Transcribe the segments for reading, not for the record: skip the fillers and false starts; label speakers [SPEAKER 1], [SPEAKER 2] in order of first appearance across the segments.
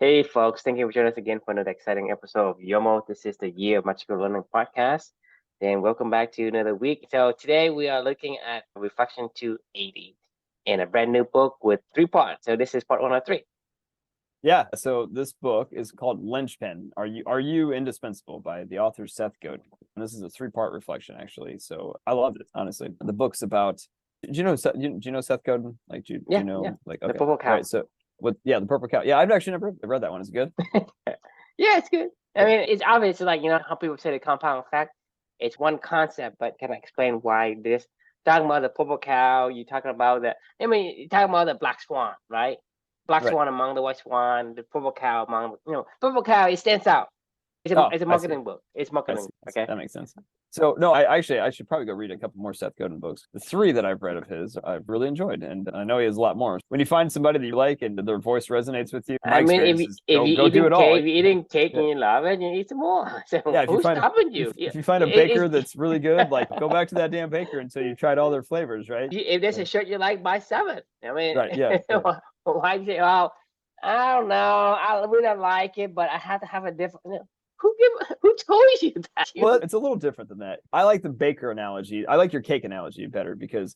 [SPEAKER 1] Hey, folks, thank you for joining us again for another exciting episode of YOMO. This is the Year of Magical Learning podcast. And welcome back to another week. So, today we are looking at Reflection 280 in a brand new book with three parts. So, this is part one of three.
[SPEAKER 2] Yeah, so this book is called Linchpin. Are you Indispensable by the author Seth Godin. And this is a three-part reflection, actually. So I loved it, honestly. The book's about. Do you know Seth Godin? Like, do you know? Like,
[SPEAKER 1] The
[SPEAKER 2] okay,
[SPEAKER 1] Purple
[SPEAKER 2] all
[SPEAKER 1] Cow.
[SPEAKER 2] right. So, the Purple Cow. Yeah, I've actually never read that one. Is it good?
[SPEAKER 1] Yeah, it's good. I
[SPEAKER 2] Yeah.
[SPEAKER 1] mean, it's obvious, like, how people say the compound effect. It's one concept, but can I explain why this? Talking about the purple cow, you're talking about you're talking about the black swan, right? Black
[SPEAKER 2] Right.
[SPEAKER 1] swan among the white swan, the purple cow among, purple cow, it stands out.
[SPEAKER 2] Oh,
[SPEAKER 1] It's a
[SPEAKER 2] I see.
[SPEAKER 1] marketing book. It's
[SPEAKER 2] I
[SPEAKER 1] marketing,
[SPEAKER 2] see.
[SPEAKER 1] okay?
[SPEAKER 2] That makes sense. So no, I should probably go read a couple more Seth Godin books. The three that I've read of his, I've really enjoyed, and I know he has a lot more. When you find somebody that you like and their voice resonates with you, my
[SPEAKER 1] I mean,
[SPEAKER 2] experience is go do it all.
[SPEAKER 1] if you're eating cake
[SPEAKER 2] Yeah.
[SPEAKER 1] and you love it, you eat some more. So
[SPEAKER 2] Yeah, if you
[SPEAKER 1] who's
[SPEAKER 2] find
[SPEAKER 1] stopping you?
[SPEAKER 2] if you find a baker that's really good, like go back to that damn baker until you've tried all their flavors, right?
[SPEAKER 1] If there's a shirt you like, buy seven. I mean,
[SPEAKER 2] Right. Yeah. Yeah.
[SPEAKER 1] why you say, "Oh, I don't know, I really don't like it, but I have to have a different." Who told you that?
[SPEAKER 2] Well, it's a little different than that. I like the baker analogy. I like your cake analogy better because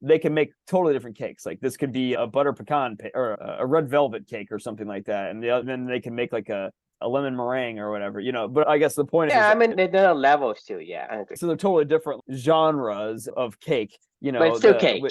[SPEAKER 2] they can make totally different cakes. Like this could be a butter pecan or a red velvet cake or something like that, and then they can make like a lemon meringue or whatever. But I guess the point is
[SPEAKER 1] Yeah, I
[SPEAKER 2] that
[SPEAKER 1] mean, there are levels too. Yeah, I agree.
[SPEAKER 2] so they're totally different genres of cake.
[SPEAKER 1] But it's still cake.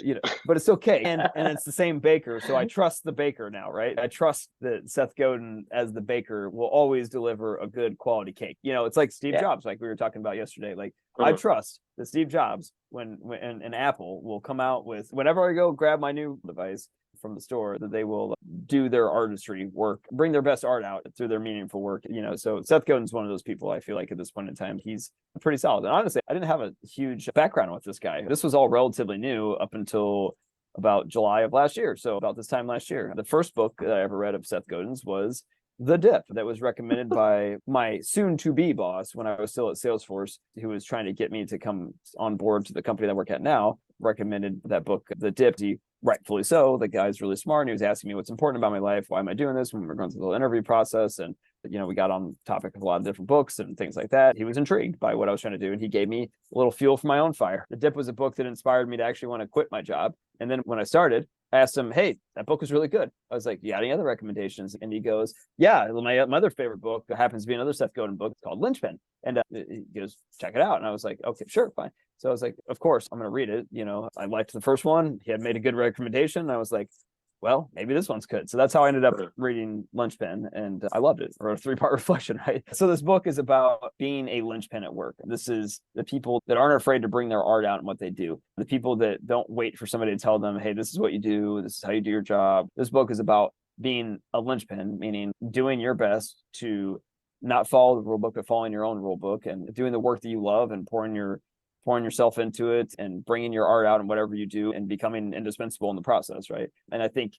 [SPEAKER 2] But it's still cake, and it's the same baker. So I trust the baker now, right? I trust that Seth Godin as the baker will always deliver a good quality cake. It's like Steve
[SPEAKER 1] Yeah.
[SPEAKER 2] Jobs, like we were talking about yesterday. Like I
[SPEAKER 1] Mhm.
[SPEAKER 2] trust that Steve Jobs, when and Apple will come out with whenever I go grab my new device from the store, that they will do their artistry work, bring their best art out through their meaningful work. So Seth Godin's one of those people. I feel like at this point in time, he's pretty solid. And honestly, I didn't have a huge background with this guy. This was all relatively new up until about July of last year. So about this time last year, the first book that I ever read of Seth Godin's was The Dip, that was recommended by my soon-to-be boss when I was still at Salesforce, who was trying to get me to come on board to the company that I work at now. Recommended that book, The Dip. Rightfully so. The guy's really smart. And he was asking me what's important about my life. Why am I doing this? When we were going through the interview process, and we got on topic of a lot of different books and things like that. He was intrigued by what I was trying to do, and he gave me a little fuel for my own fire. The Dip was a book that inspired me to actually want to quit my job. And then when I started, I asked him, "Hey, that book was really good." I was like, "You got any other recommendations?" And he goes, "Yeah, my other favorite book happens to be another Seth Godin book. It's called Linchpin." And he goes, "Check it out." And I was like, "Okay, sure, fine." So I was like, "Of course, I'm going to read it." I liked the first one. He had made a good recommendation. I was like, well, maybe this one's good. So that's how I ended up reading Linchpin, and I loved it. Or a three-part reflection, right? So this book is about being a linchpin at work. This is the people that aren't afraid to bring their art out and what they do. The people that don't wait for somebody to tell them, "Hey, this is what you do. This is how you do your job." This book is about being a linchpin, meaning doing your best to not follow the rule book, but following your own rule book and doing the work that you love and pouring yourself into it and bringing your art out in whatever you do and becoming indispensable in the process, right? And I think,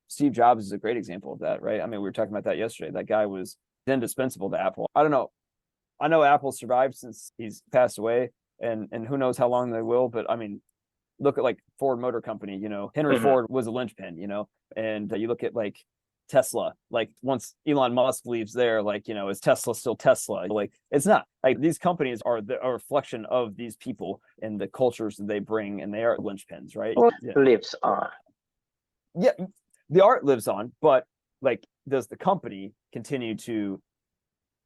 [SPEAKER 2] Steve Jobs is a great example of that, right? I mean, we were talking about that yesterday. That guy was indispensable to Apple. I don't know. I know Apple survived since he's passed away, and who knows how long they will, but I mean, look at like Ford Motor Company, Henry Ford was a linchpin, and you look at like Tesla, like once Elon Musk leaves there, like, is Tesla still Tesla? Like, it's not. Like, these companies are a reflection of these people and the cultures that they bring, and they are linchpins, right?
[SPEAKER 1] Yeah. Lives on.
[SPEAKER 2] Yeah, the art lives on, but like, does the company continue to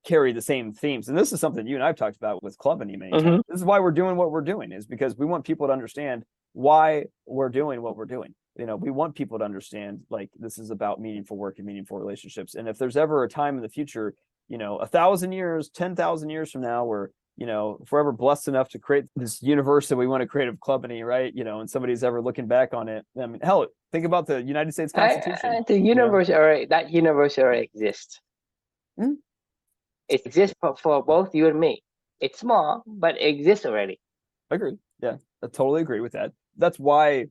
[SPEAKER 2] carry the same themes? And this is something you and I've talked about with Club and many times. This is why we're doing what we're doing, is because we want people to understand why we're doing what we're doing. We want people to understand, like, this is about meaningful work and meaningful relationships. And if there's ever a time in the future, 1,000 years, 10,000 years from now, where, if we're ever blessed enough to create this universe that we want to create of Clubany, right? And somebody's ever looking back on it. I mean, hell, think about the United States Constitution.
[SPEAKER 1] The universe that universe already exists.
[SPEAKER 2] Hmm?
[SPEAKER 1] It exists for both you and me. It's small, but it exists already.
[SPEAKER 2] Agreed. Yeah, I totally agree with that. That's why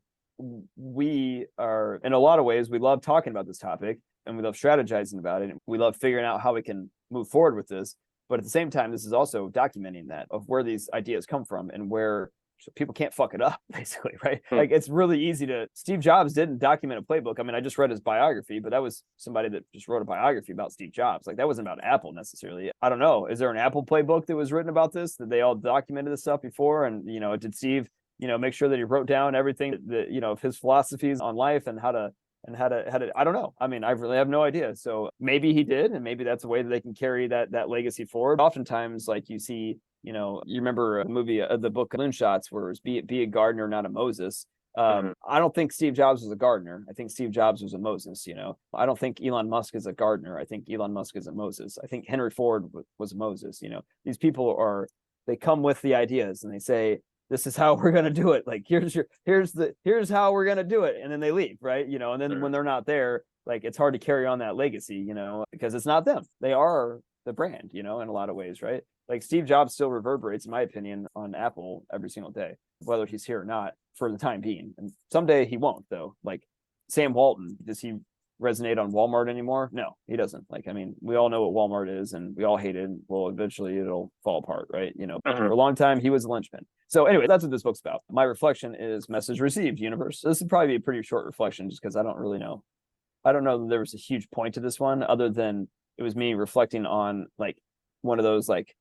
[SPEAKER 2] we are, in a lot of ways, we love talking about this topic and we love strategizing about it. We love figuring out how we can move forward with this. But at the same time, this is also documenting that, of where these ideas come from and where so people can't fuck it up, basically, right? Like it's really easy to. Steve Jobs didn't document a playbook. I mean, I just read his biography, but that was somebody that just wrote a biography about Steve Jobs. Like that wasn't about Apple necessarily. I don't know. Is there an Apple playbook that was written about this, that they all documented this stuff before? And did Steve make sure that he wrote down everything that of his philosophies on life and how to I don't know. I mean, I really have no idea. So maybe he did, and maybe that's a way that they can carry that legacy forward. Oftentimes, like you see, you remember a movie, the book Moonshots, where it was be a gardener, not a Moses. I don't think Steve Jobs was a gardener. I think Steve Jobs was a Moses. I don't think Elon Musk is a gardener. I think Elon Musk is a Moses. I think Henry Ford was Moses. These people they come with the ideas and they say, this is how we're going to do it. Like, here's how we're going to do it. And then they leave. Right. And then when they're not there, like, it's hard to carry on that legacy, because it's not them. They are the brand, in a lot of ways. Right. Like Steve Jobs still reverberates, in my opinion, on Apple every single day, whether he's here or not, for the time being. And someday he won't, though. Like Sam Walton, does he resonate on Walmart anymore? No, he doesn't. Like, I mean, we all know what Walmart is and we all hate it. Well, eventually it'll fall apart, right? For a long time, he was a linchpin. So anyway, that's what this book's about. My reflection is message received, universe. This would probably be a pretty short reflection just because I don't really know. I don't know that there was a huge point to this one other than it was me reflecting on like one of those like,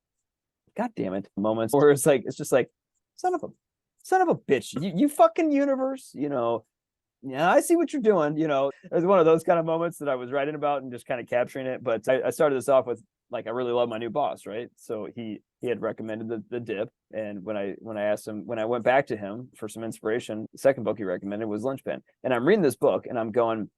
[SPEAKER 2] God damn it moments where it's just like, son of a bitch, you fucking universe, yeah, I see what you're doing. It was one of those kind of moments that I was writing about and just kind of capturing it. But I started this off with like, I really love my new boss, right? So he had recommended the dip. And when I asked him, when I went back to him for some inspiration, the second book he recommended was Linchpin. And I'm reading this book and I'm going,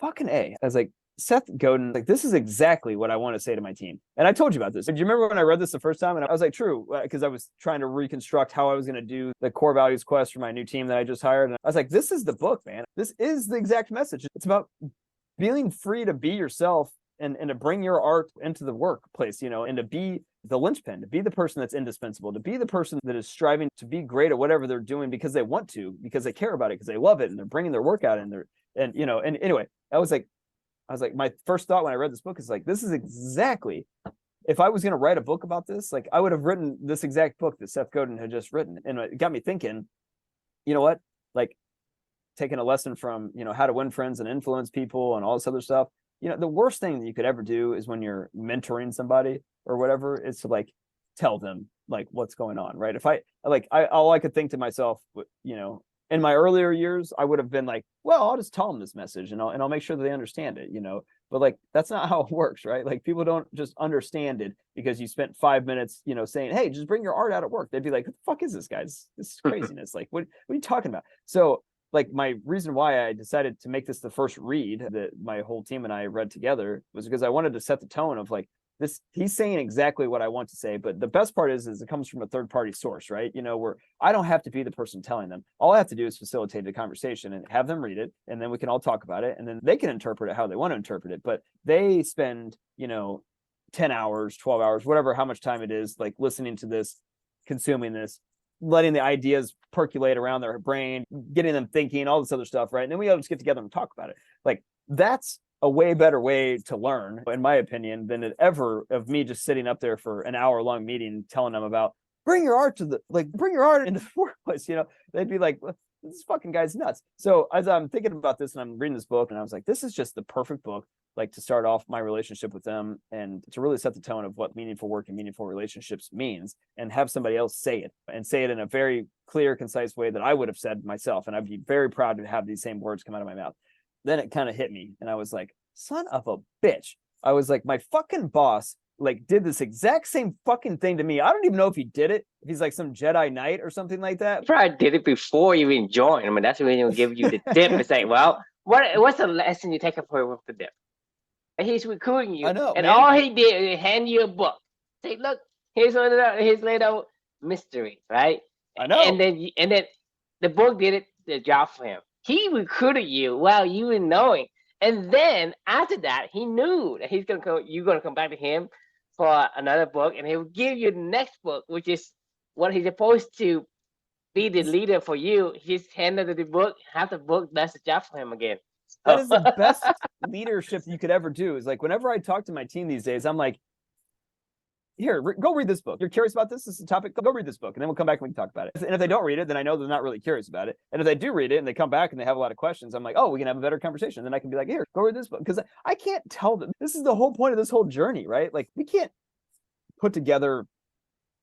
[SPEAKER 2] fucking A. I was like, Seth Godin, like, this is exactly what I want to say to my team. And I told you about this. Do you remember when I read this the first time? And I was like, true, because I was trying to reconstruct how I was going to do the core values quest for my new team that I just hired. And I was like, this is the book, man. This is the exact message. It's about feeling free to be yourself and to bring your art into the workplace, and to be the linchpin, to be the person that's indispensable, to be the person that is striving to be great at whatever they're doing because they want to, because they care about it, because they love it, and they're bringing their work out and anyway, I was like, my first thought when I read this book is like, this is exactly, if I was going to write a book about this, like I would have written this exact book that Seth Godin had just written. And it got me thinking, you know what, like taking a lesson from, how to win friends and influence people and all this other stuff. The worst thing that you could ever do is when you're mentoring somebody or whatever, is to like tell them like what's going on. Right. If all I could think to myself, in my earlier years, I would have been like, well, I'll just tell them this message and I'll make sure that they understand it, but like, that's not how it works, right? Like people don't just understand it because you spent 5 minutes, saying, hey, just bring your art out at work. They'd be like, what the fuck is this, guys? This is craziness. Like, what are you talking about? So like my reason why I decided to make this the first read that my whole team and I read together was because I wanted to set the tone of like, this, he's saying exactly what I want to say, but the best part is it comes from a third-party source, right? Where I don't have to be the person telling them. All I have to do is facilitate the conversation and have them read it, and then we can all talk about it, and then they can interpret it how they want to interpret it. But they spend, 10 hours, 12 hours, whatever, how much time it is, like listening to this, consuming this, letting the ideas percolate around their brain, getting them thinking, all this other stuff, right? And then we all just get together and talk about it. Like that's a way better way to learn, in my opinion, than it ever of me just sitting up there for an hour-long meeting telling them about bring your art into the workplace. They'd be like, this fucking guy's nuts. So as I'm thinking about this and I'm reading this book, and I was like, this is just the perfect book, like to start off my relationship with them and to really set the tone of what meaningful work and meaningful relationships means, and have somebody else say it in a very clear, concise way that I would have said myself. And I'd be very proud to have these same words come out of my mouth. Then it kind of hit me and I was like, son of a bitch. I was like, my fucking boss like did this exact same fucking thing to me. I don't even know if he did it, if he's like some Jedi Knight or something like that.
[SPEAKER 1] He probably did it before you even joined. I mean, that's when he'll give you the dip and say, well, what's the lesson you take away with the dip? And he's recruiting you.
[SPEAKER 2] I know,
[SPEAKER 1] and
[SPEAKER 2] man.
[SPEAKER 1] All he did is hand you a book. Say, look, here's little mysteries, right?
[SPEAKER 2] I know.
[SPEAKER 1] And then the book did the job for him. He recruited you while you were knowing. And then after that, he knew that you're gonna come back to him for another book, and he'll give you the next book, which is what he's supposed to be the leader for you. He's handed the book, half the book does the job for him again.
[SPEAKER 2] That is the best leadership you could ever do. Is like whenever I talk to my team these days, I'm like, here, go read this book. You're curious about this? This is a topic. Go read this book. And then we'll come back and we can talk about it. And if they don't read it, then I know they're not really curious about it. And if they do read it and they come back and they have a lot of questions, I'm like, oh, we can have a better conversation. Then I can be like, here, go read this book. Because I can't tell them. This is the whole point of this whole journey, right? Like, we can't put together,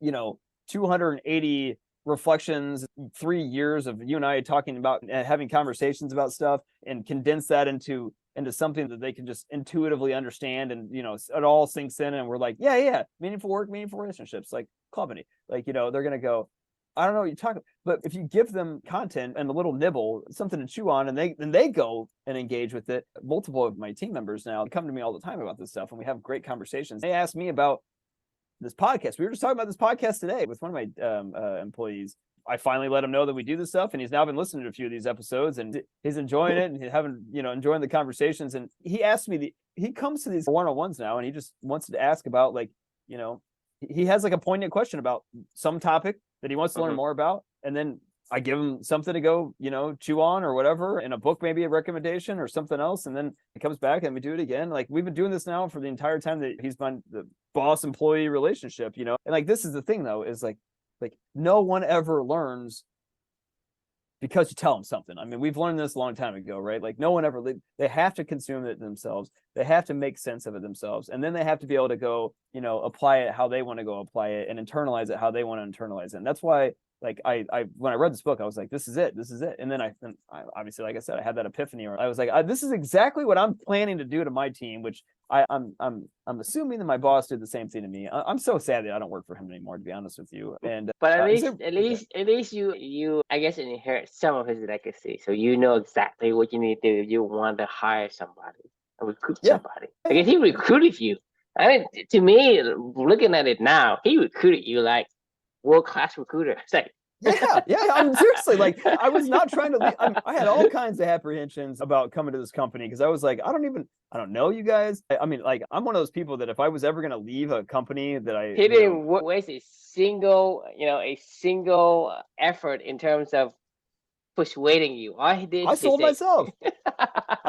[SPEAKER 2] 280 reflections, 3 years of you and I talking about and having conversations about stuff and condense that into something that they can just intuitively understand, and it all sinks in, and we're like, yeah, meaningful work, meaningful relationships, like Clubany, like they're gonna go, I don't know what you're talking about. But if you give them content and a little nibble, something to chew on, and they go and engage with it. Multiple of my team members now come to me all the time about this stuff, and we have great conversations. They ask me about this podcast. We were just talking about this podcast today with one of my employees. I finally let him know that we do this stuff, and he's now been listening to a few of these episodes, and he's enjoying it, and he's enjoying the conversations. And he asked me, he comes to these one-on-ones now, and he just wants to ask about, like, he has like a poignant question about some topic that he wants to learn more about, and then I give him something to go, chew on or whatever, in a book, maybe a recommendation or something else. And then he comes back and we do it again. Like, we've been doing this now for the entire time that he's been the boss employee relationship, And like, this is the thing though, is like no one ever learns because you tell them something. I mean, we've learned this a long time ago, right? Like, no one ever, they have to consume it themselves. They have to make sense of it themselves. And then they have to be able to go, apply it how they want to go apply it, and internalize it how they want to internalize it. And that's why, like, I when I read this book, I was like, this is it. And then I obviously, like I said, I had that epiphany where I was like, this is exactly what I'm planning to do to my team, which I'm assuming that my boss did the same thing to me. I'm so sad that I don't work for him anymore, to be honest with you. And
[SPEAKER 1] but at least you I guess inherit some of his legacy, so you know exactly what you need to do if you want to hire somebody or recruit somebody. I guess he recruited you. I mean, to me, looking at it now, he recruited you like world-class recruiter. It's like,
[SPEAKER 2] yeah. I'm seriously, like, I was not trying to leave. I had all kinds of apprehensions about coming to this company, because I was like, I don't know you guys. I mean, like, I'm one of those people that if I was ever going to leave a company that
[SPEAKER 1] he didn't waste a single effort in terms of persuading you. All he did,
[SPEAKER 2] I sold myself.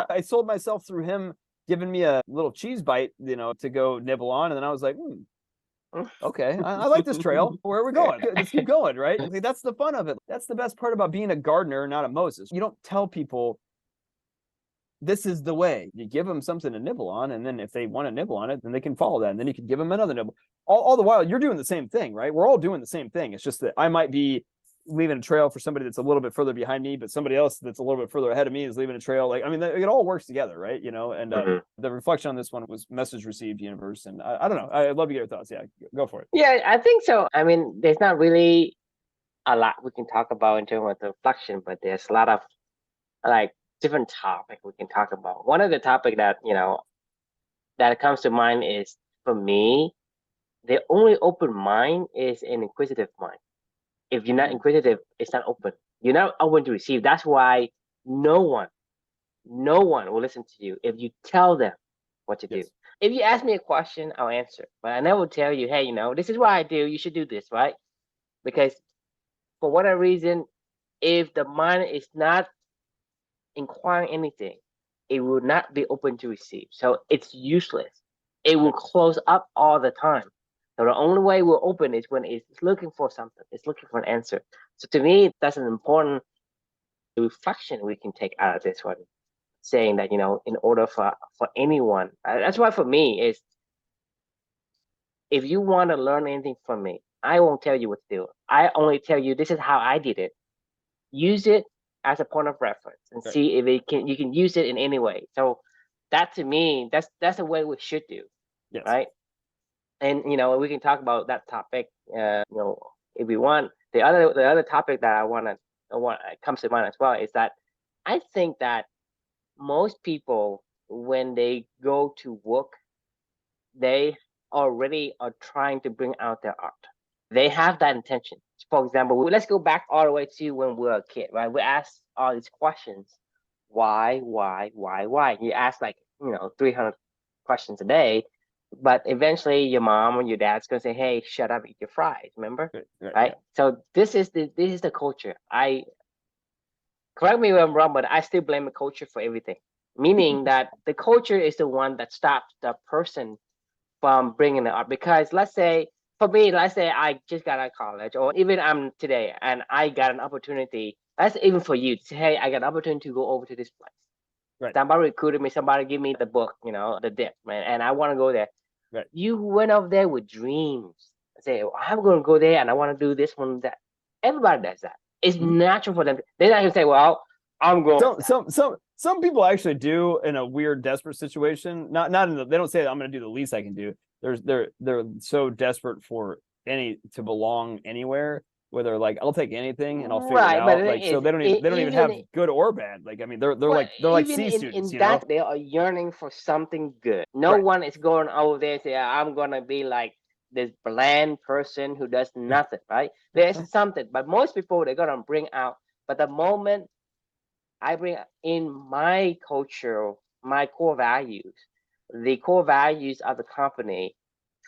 [SPEAKER 2] I sold myself through him giving me a little cheese bite, to go nibble on. And then I was like, okay, I like this trail. Where are we going? Let's keep going, right? Like, that's the fun of it. That's the best part about being a gardener, not a Moses. You don't tell people this is the way. You give them something to nibble on, and then if they want to nibble on it, then they can follow that, and then you can give them another nibble. All the while, you're doing the same thing, right? We're all doing the same thing. It's just that I might be leaving a trail for somebody that's a little bit further behind me, but somebody else that's a little bit further ahead of me is leaving a trail. Like, I mean, it all works together, right? And the reflection on this one was message received universe. And I don't know. I'd love to get your thoughts. Yeah, go for it.
[SPEAKER 1] Yeah, I think so. I mean, there's not really a lot we can talk about in terms of the reflection, but there's a lot of like different topics we can talk about. One of the topic that that comes to mind is, for me, the only open mind is an inquisitive mind. If you're not inquisitive, it's not open. You're not open to receive. That's why no one will listen to you if you tell them what to do. If you ask me a question, I'll answer. But I never tell you, hey, this is what I do. You should do this, right? Because for whatever reason, if the mind is not inquiring anything, it will not be open to receive. So it's useless. It will close up all the time. So the only way we're open is when it's looking for something. It's looking for an answer. So to me, that's an important reflection we can take out of this one, saying that, in order for anyone, that's why for me is, if you want to learn anything from me, I won't tell you what to do. I only tell you this is how I did it. Use it as a point of reference and see if you can use it in any way. So that, to me, that's the way we should do, right? And we can talk about that topic, if we want. The other topic that I want comes to mind as well is that I think that most people, when they go to work, they already are trying to bring out their art. They have that intention. For example, let's go back all the way to when we were a kid, right? We ask all these questions: why? You ask like 300 questions a day. But eventually your mom or your dad's gonna say, hey, shut up, eat your fries, remember? Right? So this is the culture. Correct me if I'm wrong, but I still blame the culture for everything. Meaning that the culture is the one that stops the person from bringing it up. Because let's say for me, let's say I just got out of college, or even I'm today, and I got an opportunity. That's even for you to say, hey, I got an opportunity to go over to this place.
[SPEAKER 2] Right.
[SPEAKER 1] Somebody recruited me. Somebody give me the book, the dip, man, and I want to go there.
[SPEAKER 2] Right.
[SPEAKER 1] You went over there with dreams. Say, well, I'm going to go there, and I want to do this one, that. Everybody does that. It's natural for them. They're not going to say, well, I'm going.
[SPEAKER 2] Some people actually do in a weird, desperate situation. Not in the, they don't say I'm going to do the least I can do. They're so desperate for to belong anywhere, where they're like, I'll take anything and I'll figure it
[SPEAKER 1] Right, but
[SPEAKER 2] out. Like, so they don't even have good or bad. Like, I mean, they're like
[SPEAKER 1] even
[SPEAKER 2] C students,
[SPEAKER 1] in
[SPEAKER 2] you know?
[SPEAKER 1] that they are yearning for something good. No
[SPEAKER 2] Right.
[SPEAKER 1] one is going over there and say, I'm gonna be like this bland person who does nothing, right? There's something, but most people they're gonna bring out. But the moment I bring in my culture, my core values, the core values of the company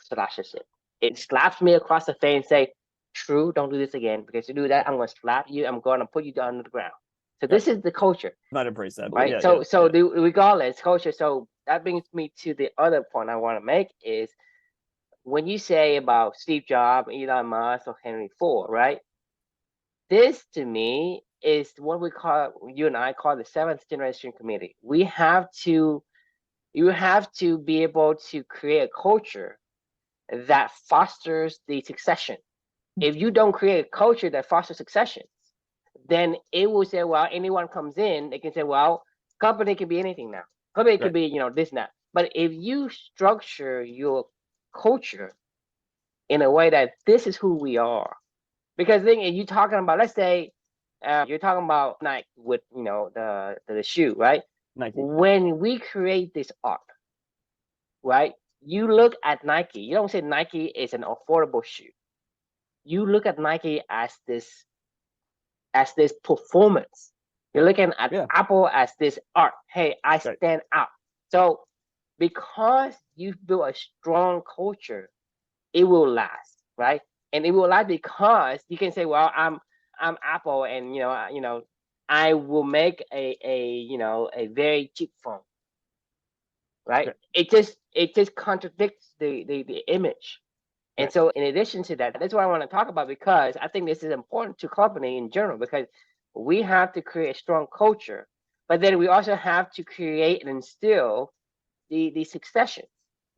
[SPEAKER 1] slashes it. It slaps me across the face and say, "True, don't do this again. Because you do that, I'm going to slap you. I'm going to put you down to the ground." So this is the culture,
[SPEAKER 2] Not embrace that.
[SPEAKER 1] right?
[SPEAKER 2] Yeah,
[SPEAKER 1] So regardless, culture. So that brings me to the other point I want to make is when you say about Steve Jobs, Elon Musk, or Henry Ford, right? This to me is what we call, you and I call the seventh generation committee. You have to be able to create a culture that fosters the succession. If you don't create a culture that fosters succession, then it will say, well, anyone comes in, they can say, well, company can be anything now. Company could be, this and that. But if you structure your culture in a way that this is who we are, because then if you're talking about, let's say, you're talking about Nike with, the shoe, right?
[SPEAKER 2] Nike.
[SPEAKER 1] When we create this art, right? You look at Nike. You don't say Nike is an affordable shoe. You look at Nike as this performance. You're looking at Apple as this art. Hey, I stand out. So because you've built a strong culture, it will last, right? And it will last because you can say, well, I'm Apple, and I will make a very cheap phone, right? It just contradicts the image. And so in addition to that, that's what I want to talk about, because I think this is important to company in general, because we have to create a strong culture, but then we also have to create and instill the succession.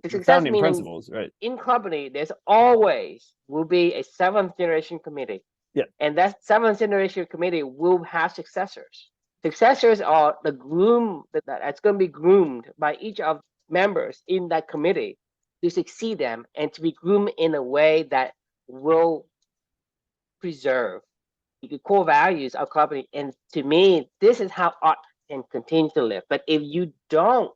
[SPEAKER 1] The success
[SPEAKER 2] founding principles, right?
[SPEAKER 1] In company, there's always will be a seventh generation committee.
[SPEAKER 2] Yeah.
[SPEAKER 1] And that seventh generation committee will have successors. Successors are the groom that's going to be groomed by each of members in that committee to succeed them and to be groomed in a way that will preserve the core values of company. And to me, this is how art can continue to live. But if you don't,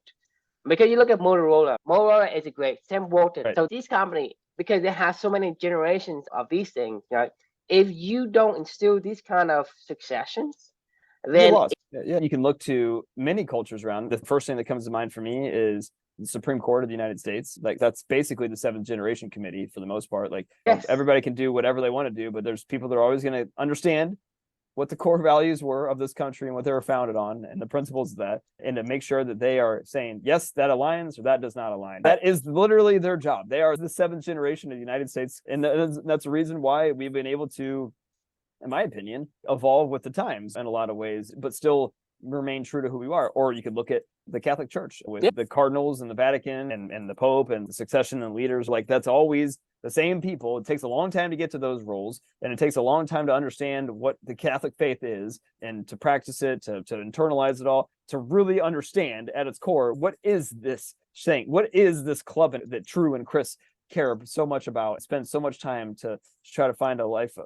[SPEAKER 1] because you look at Motorola is a great, Sam Walton.
[SPEAKER 2] Right.
[SPEAKER 1] So these companies, because they have so many generations of these things, right? If you don't instill these kind of successions, then
[SPEAKER 2] you can look to many cultures around. The first thing that comes to mind for me is the Supreme Court of the United States. Like, that's basically the seventh generation committee for the most part. Like, everybody can do whatever they want to do, but there's people that are always going to understand what the core values were of this country and what they were founded on and the principles of that, and to make sure that they are saying, yes, that aligns or that does not align. That is literally their job. They are the seventh generation of the United States. And that's the reason why we've been able to, in my opinion, evolve with the times in a lot of ways, but still remain true to who we are. Or you could look at the Catholic Church with the cardinals and the Vatican and the Pope and the succession and leaders. Like, that's always the same people. It takes a long time to get to those roles, and it takes a long time to understand what the Catholic faith is and to practice it, to internalize it all, to really understand at its core, what is this thing? What is this club that True and Chris care so much about, spend so much time to try to find a life,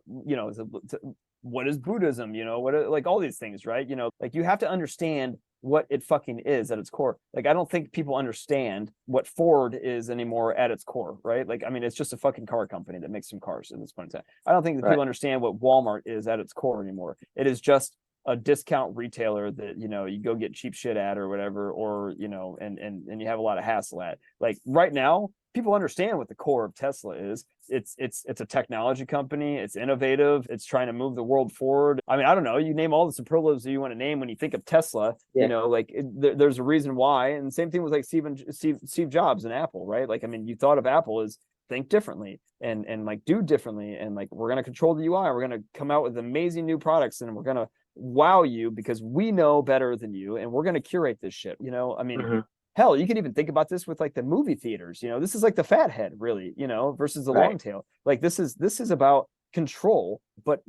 [SPEAKER 2] what is Buddhism, what are, like, all these things, right? Like, you have to understand what it fucking is at its core. Like, I don't think people understand what Ford is anymore at its core, right? Like, I mean, it's just a fucking car company that makes some cars at this point in time. I don't think that people understand what Walmart is at its core anymore. It is just a discount retailer that, you go get cheap shit at or whatever, or, and you have a lot of hassle at. Like, right now, people understand what the core of Tesla is. It's a technology company. It's innovative. It's trying to move the world forward. I mean, I don't know. You name all the superlatives that you want to name when you think of Tesla. There's a reason why. And the same thing with like Steve Jobs and Apple, right? Like, I mean, you thought of Apple as think differently and like do differently, and like we're going to control the UI, we're going to come out with amazing new products, and we're going to wow you because we know better than you, and we're going to curate this shit. I mean, hell, you can even think about this with like the movie theaters. This is like the fat head, really, versus the long tail. Like this is about control, but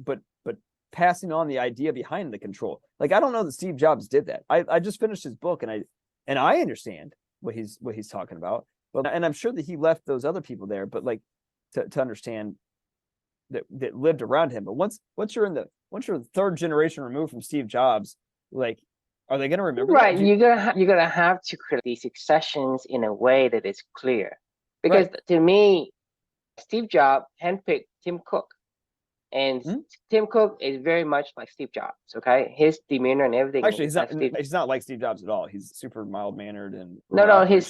[SPEAKER 2] passing on the idea behind the control. Like I don't know that Steve Jobs did that. I just finished his book, and I understand what he's talking about, but and I'm sure that he left those other people there, but like to understand that lived around him. But once you're the third generation removed from Steve Jobs, like, are they going to remember
[SPEAKER 1] Right.
[SPEAKER 2] that?
[SPEAKER 1] You're gonna have to create these successions in a way that is clear, because to me, Steve Jobs handpicked Tim Cook, and Tim Cook is very much like Steve Jobs. Okay, his demeanor and everything.
[SPEAKER 2] Actually, he's not like Steve Jobs at all. He's super mild mannered and
[SPEAKER 1] no, his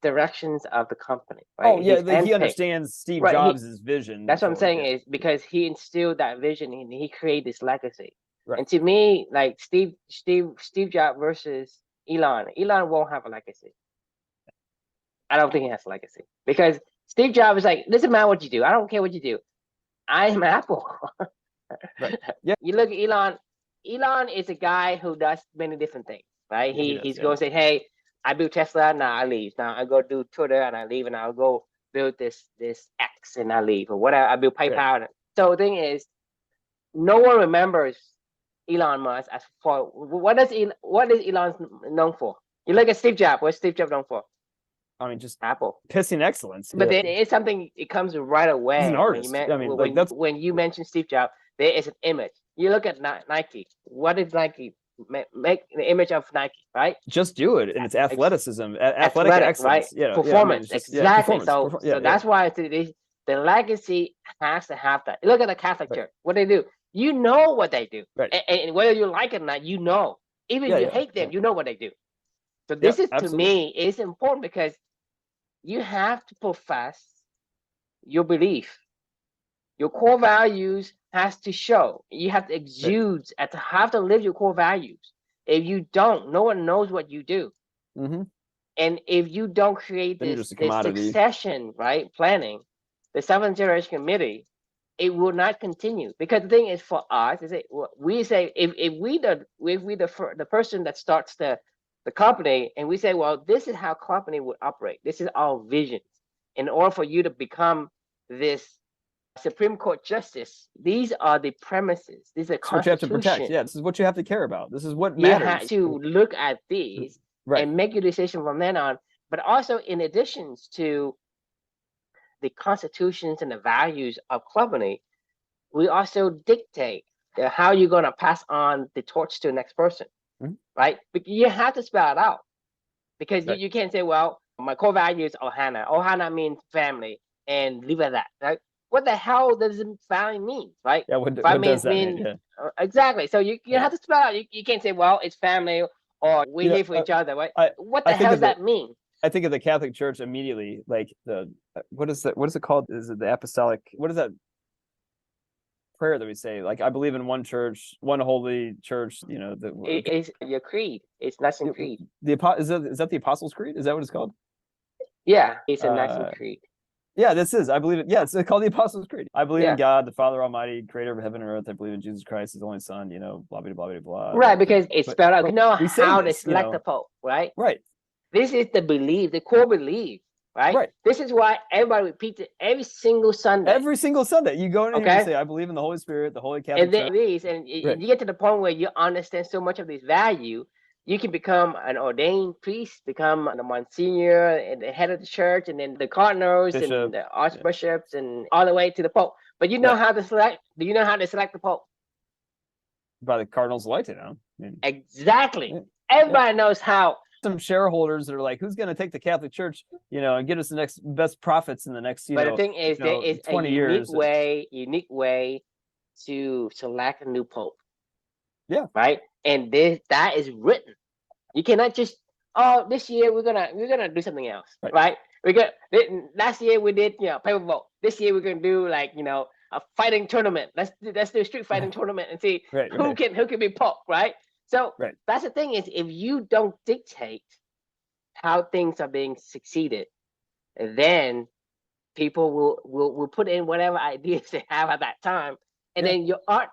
[SPEAKER 1] directions of the company. Right?
[SPEAKER 2] Oh yeah, like he understands Steve Jobs' vision.
[SPEAKER 1] That's what I'm saying is because he instilled that vision and he created this legacy.
[SPEAKER 2] Right.
[SPEAKER 1] And to me, like Steve Jobs versus Elon won't have a legacy. I don't think he has a legacy because Steve Jobs is like, doesn't matter what you do. I don't care what you do. I am Apple.
[SPEAKER 2] Right. Yeah.
[SPEAKER 1] You look at Elon. Elon is a guy who does many different things, right? He's going to say, hey, I built Tesla, now I leave. Now I go do Twitter and I leave, and I'll go build this X and I leave, or whatever. I build PayPal. Right. So the thing is, no one remembers Elon Musk as for what is Elon known for? You look at Steve Jobs. What's Steve Jobs known for?
[SPEAKER 2] I mean, just
[SPEAKER 1] Apple,
[SPEAKER 2] pissing excellence.
[SPEAKER 1] But there is something. It comes right away.
[SPEAKER 2] He's an artist.
[SPEAKER 1] When you mention Steve Jobs, there is an image. You look at Nike. What is Nike? Make the image of Nike, right?
[SPEAKER 2] Just do it, and it's athleticism, athletic excellence,
[SPEAKER 1] right? Performance, exactly. So that's why the legacy has to have that. You look at the Catholic Church. What they do, you know what they do, and whether you like it or not, you know. Even if you hate them, you know what they do. So this is to me is important because you have to profess your belief. Your core values has to show. You have to exude, have to live your core values. If you don't, no one knows what you do.
[SPEAKER 2] Mm-hmm.
[SPEAKER 1] And if you don't create this succession, planning, the seventh generation committee, it will not continue. Because the thing is, for us, we say if we the person that starts the company, and we say, well, this is how company would operate. This is our vision. In order for you to become this Supreme Court justice, these are the premises. These are
[SPEAKER 2] what you have to protect. Yeah, this is what you have to care about. This is what matters.
[SPEAKER 1] You have to look at these and make your decision from then on. But also, in addition to the constitutions and the values of company, we also dictate how you're going to pass on the torch to the next person. Right? But you have to spell it out, because you can't say, well, my core value is Ohana. Ohana means family, and leave it at that. Right? What the hell does family mean? Right?
[SPEAKER 2] Yeah, what does that mean? Yeah.
[SPEAKER 1] Exactly. So you have to spell out. You can't say, well, it's family, or we're here for each other. Right? What the hell does that mean?
[SPEAKER 2] I think of the Catholic Church immediately, like what is it called? Is it the apostolic? What is that prayer that we say? Like, I believe in one church, one holy church.
[SPEAKER 1] It's your creed. It's Nicene Creed.
[SPEAKER 2] Is that the Apostles' Creed? Is that what it's called?
[SPEAKER 1] Yeah, it's a Nicene Creed.
[SPEAKER 2] Yeah, this is. I believe it. Yeah, it's called the Apostles' Creed. I believe in God, the Father Almighty, Creator of heaven and earth. I believe in Jesus Christ, His only Son. Blah blah blah blah blah.
[SPEAKER 1] Right, because it's spelled out. You know how to select the Pope, right?
[SPEAKER 2] Right.
[SPEAKER 1] This is the belief, the core belief, right?
[SPEAKER 2] Right.
[SPEAKER 1] This is why everybody repeats it every single Sunday.
[SPEAKER 2] Every single Sunday, you go in and you say, "I believe in the Holy Spirit, the Holy Catholic Church."
[SPEAKER 1] And you get to the point where you understand so much of this value, you can become an ordained priest, become a Monsignor, and the head of the church, and then the cardinals and the archbishops, and all the way to the Pope. But you know how to select? Do you know how to select the Pope?
[SPEAKER 2] By the cardinals elected, huh?
[SPEAKER 1] Exactly. Yeah. Everybody knows how.
[SPEAKER 2] Some shareholders that are like, who's going to take the Catholic Church, and get us the next best profits in the next,
[SPEAKER 1] But the thing is, there is 20 years. Unique way to select a new Pope.
[SPEAKER 2] Yeah.
[SPEAKER 1] Right. And that is written. You cannot just, this year we're gonna do something else, right? Last year we did paper vote. This year we're gonna do a fighting tournament. Let's do a street fighting tournament and see who can be Pope, right? So that's the thing is, if you don't dictate how things are being succeeded, then people will put in whatever ideas they have at that time, and then your art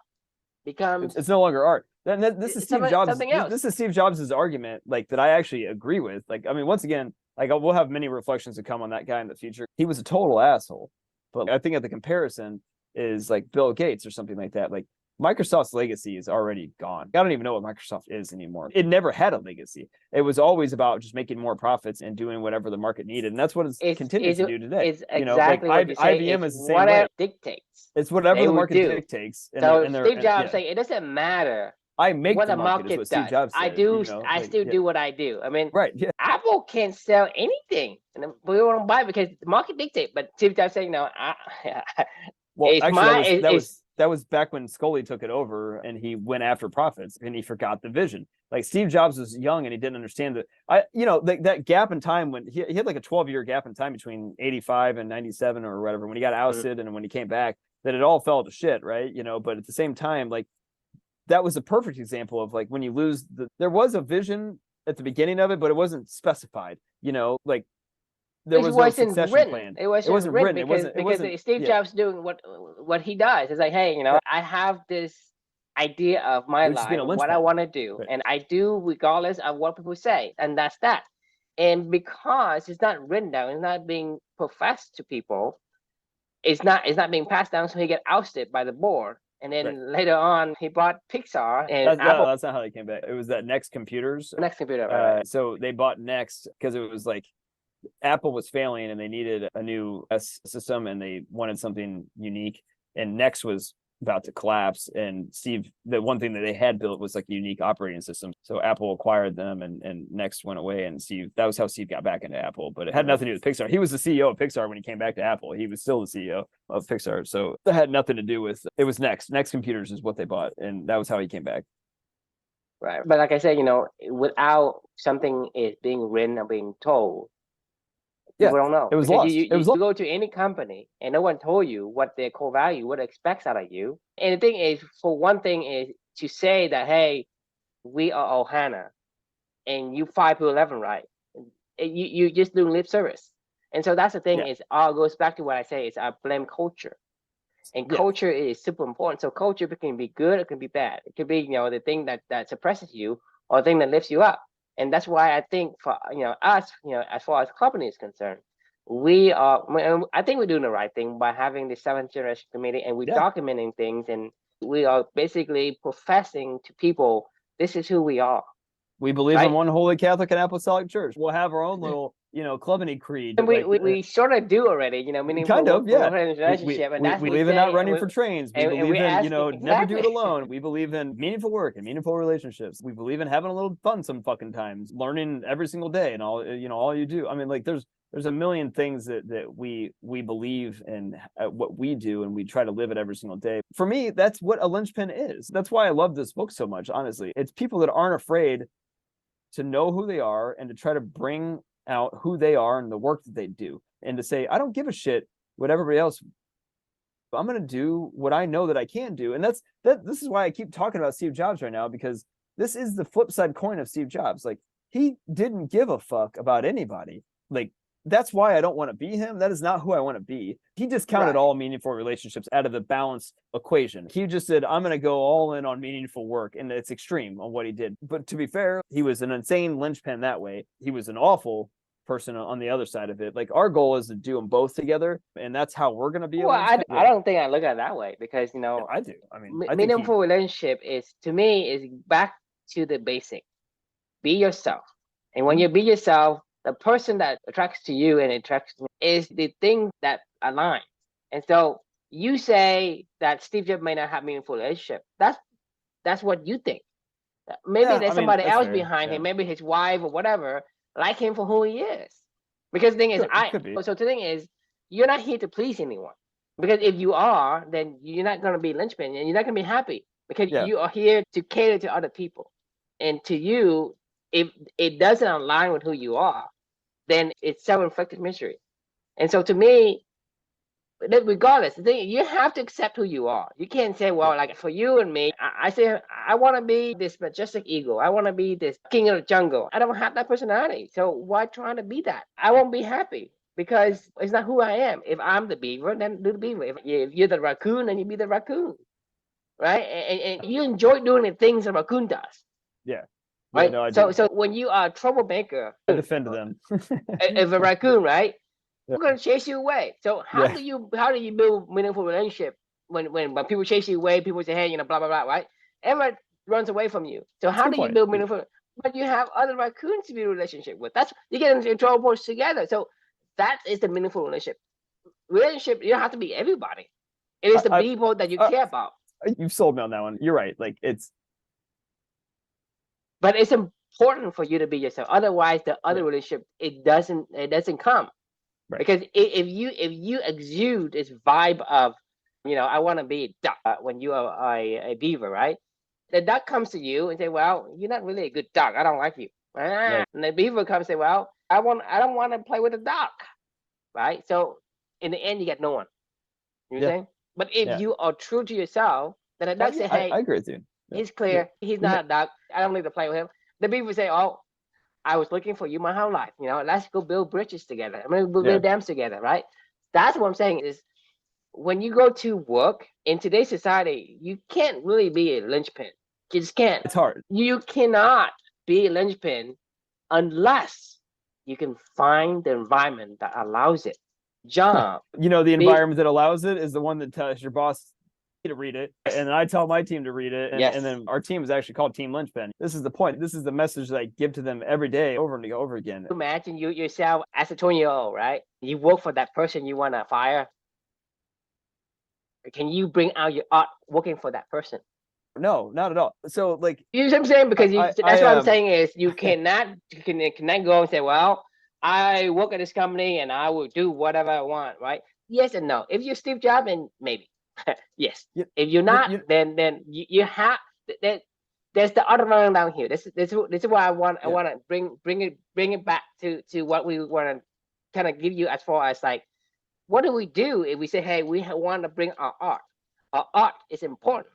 [SPEAKER 1] becomes
[SPEAKER 2] it's no longer art. This is Steve Jobs.
[SPEAKER 1] Something else.
[SPEAKER 2] This is Steve Jobs' argument, like that I actually agree with. Like, I mean, once again, like we'll have many reflections to come on that guy in the future. He was a total asshole, but I think at the comparison is like Bill Gates or something like that. Like Microsoft's legacy is already gone. I don't even know what Microsoft is anymore. It never had a legacy. It was always about just making more profits and doing whatever the market needed, and that's what it continues to do today.
[SPEAKER 1] It's exactly what you say.
[SPEAKER 2] IBM is the same
[SPEAKER 1] whatever
[SPEAKER 2] way.
[SPEAKER 1] Dictates.
[SPEAKER 2] It's whatever the market dictates.
[SPEAKER 1] So Steve Jobs saying it doesn't matter.
[SPEAKER 2] I make what the market does. Steve Jobs says,
[SPEAKER 1] I still do what I do. I mean,
[SPEAKER 2] right? Yeah.
[SPEAKER 1] Apple can't sell anything, and we won't buy it because the market dictates. But Steve Jobs saying, "No,
[SPEAKER 2] well, actually, that was back when Scully took it over, and he went after profits, and he forgot the vision. Like Steve Jobs was young, and he didn't understand that gap in time when he had like a 12-year gap in time between 85 and 97 or whatever, when he got ousted and when he came back, that it all fell to shit, right? But at the same time, like, that was a perfect example of like when you lose there was a vision at the beginning of it, but it wasn't specified, like there was no succession plan.
[SPEAKER 1] It wasn't written because Steve Jobs doing what he does. It's like, hey, I have this idea of my life, what I want to do, and I do regardless of what people say, and that's that. And because it's not written down, it's not being professed to people, it's not being passed down, so he get ousted by the board. And then later on, he bought Pixar and Apple.
[SPEAKER 2] No, that's not how they came back. It was that Next Computers.
[SPEAKER 1] Right.
[SPEAKER 2] So they bought Next because it was like Apple was failing and they needed a new system and they wanted something unique. And Next was about to collapse. And the one thing that they had built was like a unique operating system. So Apple acquired them and Next went away. And that was how Steve got back into Apple. But it had nothing to do with Pixar. He was the CEO of Pixar when he came back to Apple. He was still the CEO of Pixar. So that had nothing to do with it. Was Next. Next Computers is what they bought. And that was how he came back.
[SPEAKER 1] Right. But like I said, without something is being written or being told, people don't know.
[SPEAKER 2] It was lost.
[SPEAKER 1] You go to any company and no one told you what their core value, what it expects out of you. And the thing is, for one thing, is to say that, hey, we are Ohana and you 5 to 11, right? You just doing lip service. And so that's the thing is, all goes back to what I say is I blame culture. And culture is super important. So culture can be good, it can be bad. It could be, the thing that suppresses you or the thing that lifts you up. And that's why I think for us, as far as company is concerned, I think we're doing the right thing by having the 7th generation committee, and we're documenting things, and we are basically professing to people, this is who we are.
[SPEAKER 2] We believe in one holy Catholic and Apostolic Church. We'll have our own little, Clubany creed.
[SPEAKER 1] And we sort of do already, meaning
[SPEAKER 2] kind of, yeah.
[SPEAKER 1] Relationship,
[SPEAKER 2] we believe in not running for trains. We believe in, never do it alone. We believe in meaningful work and meaningful relationships. We believe in having a little fun some fucking times, learning every single day and all you do. I mean, like there's a million things that we believe in what we do, and we try to live it every single day. For me, that's what a linchpin is. That's why I love this book so much, honestly. It's people that aren't afraid to know who they are and to try to bring out who they are and the work that they do, and to say, I don't give a shit what everybody else, I'm going to do what I know that I can do. And this is why I keep talking about Steve Jobs right now, because this is the flip side coin of Steve Jobs. Like, he didn't give a fuck about anybody. Like, that's why I don't want to be him. That is not who I want to be. He discounted all meaningful relationships out of the balance equation. He just said, I'm going to go all in on meaningful work. And it's extreme on what he did. But to be fair, he was an insane linchpin that way. He was an awful person on the other side of it. Like, our goal is to do them both together. And that's how we're going to be.
[SPEAKER 1] Well, I don't think I look at it that way, because,
[SPEAKER 2] I do. I mean,
[SPEAKER 1] meaningful relationship is, to me, is back to the basic. Be yourself. And when you be yourself, the person that attracts to you and attracts to me is the thing that aligns. And so you say that Steve Jobs may not have meaningful relationship. That's what you think. Maybe there's somebody else behind him, maybe his wife or whatever, like him for who he is. Because the thing is, the thing is, you're not here to please anyone. Because if you are, then you're not going to be linchpin and you're not going to be happy, because you are here to cater to other people. And to you, if it doesn't align with who you are, then it's self-inflicted misery. And so to me, regardless, the thing, you have to accept who you are. You can't say, well, like for you and me, I say, I want to be this majestic eagle. I want to be this king of the jungle. I don't have that personality. So why trying to be that? I won't be happy. because it's not who I am. If I'm the beaver, then do the beaver. If you're the raccoon, then you be the raccoon, right? And you enjoy doing the things a raccoon does,
[SPEAKER 2] Yeah. Yeah,
[SPEAKER 1] right?
[SPEAKER 2] no, I
[SPEAKER 1] So
[SPEAKER 2] do.
[SPEAKER 1] so when you are a troublemaker,
[SPEAKER 2] I defend them.
[SPEAKER 1] if a raccoon, right,
[SPEAKER 2] Yeah.
[SPEAKER 1] we're gonna chase you away. So
[SPEAKER 2] Yeah.
[SPEAKER 1] how do you build meaningful relationship when people chase you away? People say, hey, blah blah blah, right? Everyone runs away from you. So
[SPEAKER 2] That's a
[SPEAKER 1] how
[SPEAKER 2] good
[SPEAKER 1] do you
[SPEAKER 2] point.
[SPEAKER 1] build meaningful? But you have other raccoons to be in a relationship with. That's you get into trouble together. So that is the meaningful relationship. Relationship, you don't have to be everybody. It is the
[SPEAKER 2] I,
[SPEAKER 1] people that you
[SPEAKER 2] I,
[SPEAKER 1] care about.
[SPEAKER 2] you've sold me on that one. You're right. Like it's
[SPEAKER 1] But it's important for you to be yourself. Otherwise, the
[SPEAKER 2] yeah,
[SPEAKER 1] other relationship it doesn't come.
[SPEAKER 2] right.
[SPEAKER 1] Because if you exude this vibe of, I want to be a duck when you are a beaver, right? The duck comes to you and say, well, you're not really a good duck. I don't like you.
[SPEAKER 2] Right.
[SPEAKER 1] And the beaver comes and say, well, I don't want to play with a duck, right? So in the end, you get no one. You know what
[SPEAKER 2] Yeah.
[SPEAKER 1] I'm saying? But if
[SPEAKER 2] Yeah.
[SPEAKER 1] you are true to yourself, then the duck say,
[SPEAKER 2] I
[SPEAKER 1] hey,
[SPEAKER 2] agree with you. Yeah.
[SPEAKER 1] he's
[SPEAKER 2] Yeah.
[SPEAKER 1] clear. He's
[SPEAKER 2] You ma-
[SPEAKER 1] not a duck. I don't need to play with him. The beaver say, oh, I was looking for you my whole life. Let's go build bridges together. I'm gonna
[SPEAKER 2] yeah.
[SPEAKER 1] build dams together, right? That's what I'm saying is when you go to work in today's society, you can't really be a linchpin. You just can't.
[SPEAKER 2] It's hard.
[SPEAKER 1] You cannot be a linchpin unless you can find the environment that allows it. Job.
[SPEAKER 2] The
[SPEAKER 1] Be
[SPEAKER 2] environment that allows it is the one that tells your boss to read it, and then I tell my team to read it, and
[SPEAKER 1] yes.
[SPEAKER 2] then our team is actually called Team Linchpin. This is the point. This is the message that I give to them every day, over and over again.
[SPEAKER 1] Imagine you yourself as a 20-year-old, right? You work for that person you want to fire. Can you bring out your art working for that person?
[SPEAKER 2] No, not at all. So like,
[SPEAKER 1] You know what I'm saying? Because that's
[SPEAKER 2] I
[SPEAKER 1] what I'm saying is you cannot go and say, well, I work at this company and I will do whatever I want, right? Yes and no. If you're Steve Jobs, then maybe yes.
[SPEAKER 2] you,
[SPEAKER 1] If you're
[SPEAKER 2] you,
[SPEAKER 1] not,
[SPEAKER 2] you
[SPEAKER 1] then you have that. There's the other one down here. This is why I
[SPEAKER 2] yeah,
[SPEAKER 1] want to bring it back to what we want to kind of give you as far as like what do we do if we say, hey, we want to bring our art? Our art is important.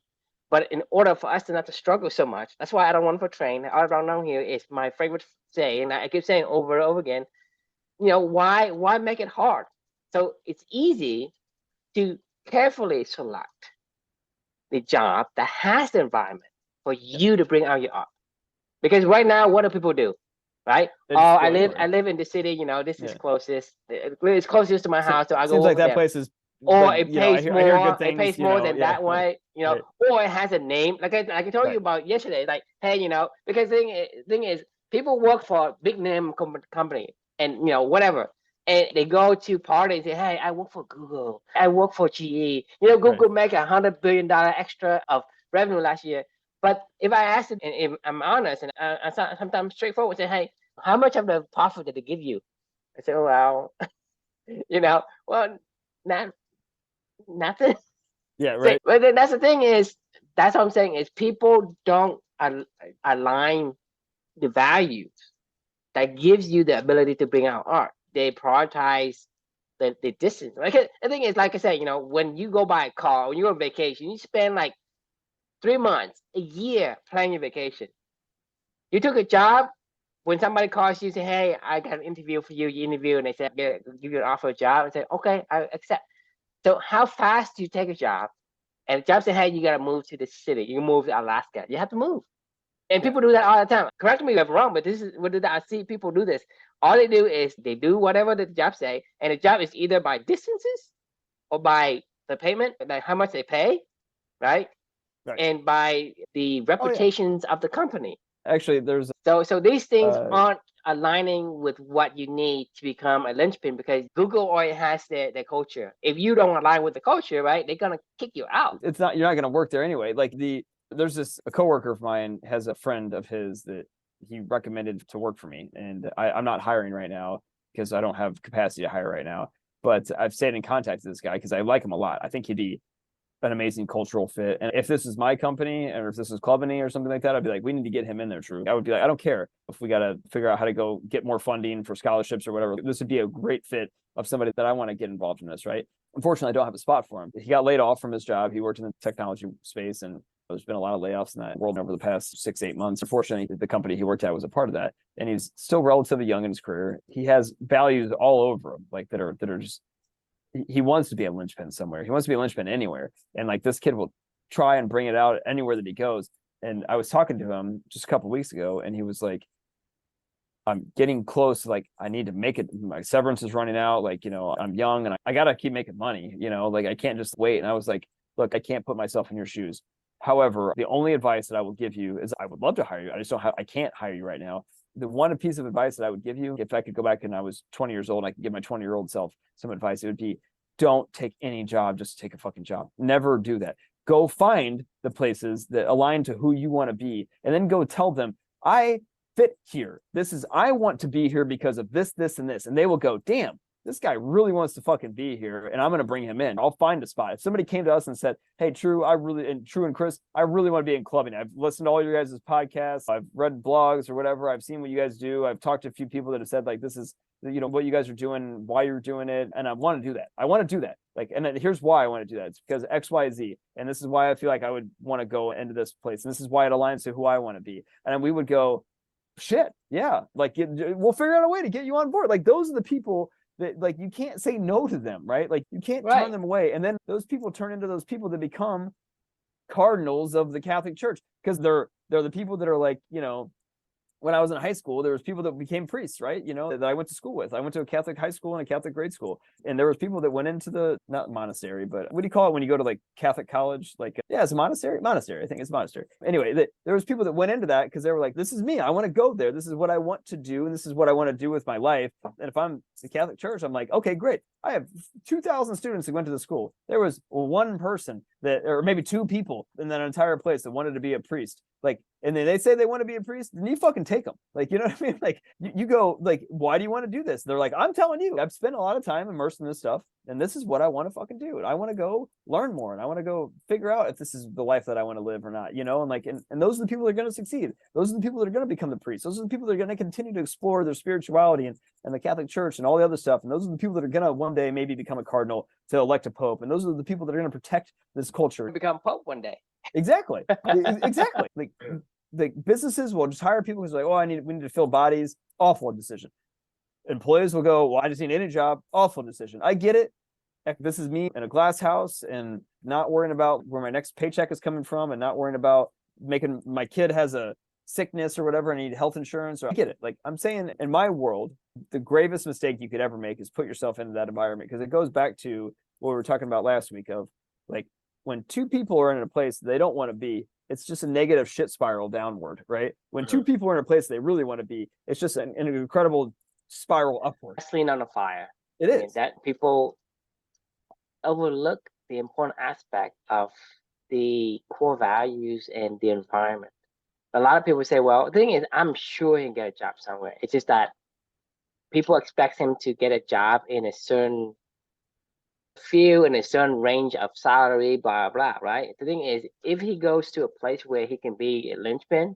[SPEAKER 1] But in order for us to not to struggle so much, that's why I don't want to train. All around down here is my favorite saying. I keep saying over and over again. Why make it hard? So it's easy to carefully select the job that has the environment for
[SPEAKER 2] yeah.
[SPEAKER 1] you to bring out your art. Because right now, what do people do? Right?
[SPEAKER 2] They
[SPEAKER 1] Oh,
[SPEAKER 2] just
[SPEAKER 1] I
[SPEAKER 2] go
[SPEAKER 1] live
[SPEAKER 2] anywhere.
[SPEAKER 1] I live in the city. This is
[SPEAKER 2] Yeah.
[SPEAKER 1] closest. It's closest to my house, so I
[SPEAKER 2] Seems
[SPEAKER 1] go
[SPEAKER 2] like
[SPEAKER 1] over
[SPEAKER 2] that
[SPEAKER 1] there.
[SPEAKER 2] place is
[SPEAKER 1] Or
[SPEAKER 2] like,
[SPEAKER 1] it
[SPEAKER 2] I
[SPEAKER 1] pays
[SPEAKER 2] hear good
[SPEAKER 1] more. It
[SPEAKER 2] things.
[SPEAKER 1] pays more than
[SPEAKER 2] Yeah.
[SPEAKER 1] that way.
[SPEAKER 2] Right.
[SPEAKER 1] Or it has a name. Like I told
[SPEAKER 2] Right.
[SPEAKER 1] you about yesterday. Like, hey, because thing is, people work for a big name company, and whatever, and they go to parties and say, hey, I work for Google. I work for GE.
[SPEAKER 2] Right.
[SPEAKER 1] Google make $100 billion extra of revenue last year. But if I ask it, and if I'm honest, and I sometimes straightforward, say, hey, how much of the profit did they give you? I say, oh, well, well, not nothing.
[SPEAKER 2] Yeah. Right.
[SPEAKER 1] But then that's the thing is, that's what I'm saying is people don't align the values that gives you the ability to bring out art. They prioritize the distance. Like the thing is, like I said, when you go buy a car, when you go on vacation, you spend like 3 months, a year planning your vacation. You took a job. When somebody calls you, say, "Hey, I got an interview for you." You interview, and they say, "Give you an offer a job," and say, "Okay, I accept." So, how fast do you take a job? And the job say, "Hey, you got to move to the city. You move to Alaska. You have to move." And
[SPEAKER 2] Yeah.
[SPEAKER 1] people do that all the time. Correct me if I'm wrong, but this is what I see people do this. All they do is they do whatever the job say, and the job is either by distances or by the payment, like how much they pay, right?
[SPEAKER 2] Right.
[SPEAKER 1] And by the
[SPEAKER 2] Oh yeah.
[SPEAKER 1] reputations of the company.
[SPEAKER 2] Actually, there's
[SPEAKER 1] So these things
[SPEAKER 2] uh
[SPEAKER 1] aren't aligning with what you need to become a linchpin because Google already has their culture. If you don't align with the culture, right, they're gonna kick you out.
[SPEAKER 2] it's not you're not going to work there anyway. Like there's a coworker of mine has a friend of his that he recommended to work for me, and I'm not hiring right now because I don't have capacity to hire right now. But I've stayed in contact with this guy because I like him a lot. I think he'd be an amazing cultural fit. And if this is my company or if this is Clubany or something like that, I'd be like, we need to get him in there, True. I would be like, I don't care if we got to figure out how to go get more funding for scholarships or whatever. This would be a great fit of somebody that I want to get involved in this, right? Unfortunately, I don't have a spot for him. He got laid off from his job. He worked in the technology space and There's been a lot of layoffs in that world over the past 6-8 months. Unfortunately, the company he worked at was a part of that. And he's still relatively young in his career. He has values all over him, like that are just, he wants to be a linchpin somewhere. He wants to be a linchpin anywhere. And like this kid will try and bring it out anywhere that he goes. And I was talking to him just a couple of weeks ago, and he was like, I'm getting close. Like, I need to make it. My severance is running out. Like, I'm young and I got to keep making money, like I can't just wait. And I was like, look, I can't put myself in your shoes. However, the only advice that I will give you is I would love to hire you. I can't hire you right now. The one piece of advice that I would give you, if I could go back and I was 20 years old, and I could give my 20-year-old self some advice, it would be, don't take any job just to take a fucking job. Never do that. Go find the places that align to who you want to be, and then go tell them, I fit here. I want to be here because of this, this, and this. And they will go, damn, this guy really wants to fucking be here, and I'm going to bring him in. I'll find a spot. If somebody came to us and said, hey, True and Chris, I really want to be in clubbing. I've listened to all your guys' podcasts. I've read blogs or whatever. I've seen what you guys do. I've talked to a few people that have said, like, this is, what you guys are doing, why you're doing it. And I want to do that. I want to do that. Like, and here's why I want to do that. It's because X, Y, Z. And this is why I feel like I would want to go into this place. And this is why it aligns to who I want to be. And then we would go, shit, yeah, like we'll figure out a way to get you on board. Like, those are the people that, like, you can't say no to them, right? Like, you can't turn them away. And then those people turn into those people that become cardinals of the Catholic Church, because they're the people that are like, when I was in high school, there was people that became priests, right? That I went to school with. I went to a Catholic high school and a Catholic grade school. And there was people that went into the, not monastery, but what do you call it when you go to like Catholic college? Like, yeah, it's a monastery. Monastery, I think it's monastery. Anyway, there was people that went into that because they were like, this is me. I want to go there. This is what I want to do. And this is what I want to do with my life. And if I'm the Catholic Church, I'm like, okay, great. I have 2,000 students who went to the school. There was one person that, or maybe two people in that entire place that wanted to be a priest. Like, and then they say they want to be a priest, then you fucking take them. Like, you know what I mean? Like, you go, like, why do you want to do this? They're like, I'm telling you, I've spent a lot of time immersed in this stuff, and this is what I want to fucking do. And I want to go learn more, and I want to go figure out if this is the life that I want to live or not, and like, and those are the people that are going to succeed. Those are the people that are going to become the priests. Those are the people that are going to continue to explore their spirituality and the Catholic Church and all the other stuff. And those are the people that are going to one day maybe become a cardinal to elect a pope. And those are the people that are going to protect this culture.
[SPEAKER 1] Become pope one day.
[SPEAKER 2] Exactly. Exactly. Like businesses will just hire people who's like, oh, we need to fill bodies. Awful decision. Employees will go, well, I just need any job. Awful decision. I get it. This is me in a glass house and not worrying about where my next paycheck is coming from, and not worrying about making my kid has a sickness or whatever, I need health insurance. Or I get it. Like, I'm saying, in my world, the gravest mistake you could ever make is put yourself into that environment, because it goes back to what we were talking about last week of, like, when two people are in a place they don't want to be, it's just a negative shit spiral downward, right? When two people are in a place they really want to be, it's just an incredible spiral upward.
[SPEAKER 1] Gasoline on the fire.
[SPEAKER 2] It is.
[SPEAKER 1] That people overlook the important aspect of the core values and the environment. A lot of people say, well, the thing is, I'm sure he can get a job somewhere. It's just that people expect him to get a job in a certain field, in a certain range of salary, blah, blah, right? The thing is, if he goes to a place where he can be a linchpin,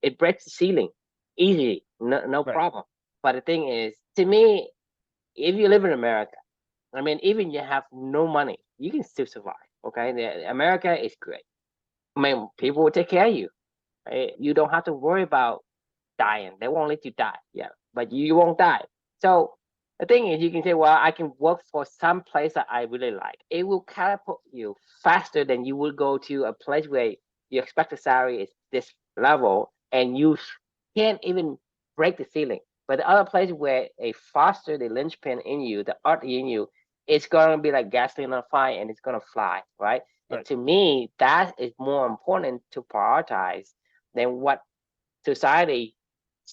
[SPEAKER 1] it breaks the ceiling easily, no problem. But the thing is, to me, if you live in America, I mean, even you have no money, you can still survive, okay? America is great. I mean, people will take care of you. Right? You don't have to worry about dying. They won't let you die, yeah, but you won't die. So the thing is, you can say, well, I can work for some place that I really like. It will catapult you faster than you will go to a place where you expect the salary is this level and you can't even break the ceiling. But the other place where a foster the linchpin in you, the art in you, it's going to be like gasoline on fire, and it's going to fly, right? And to me, that is more important to prioritize than what society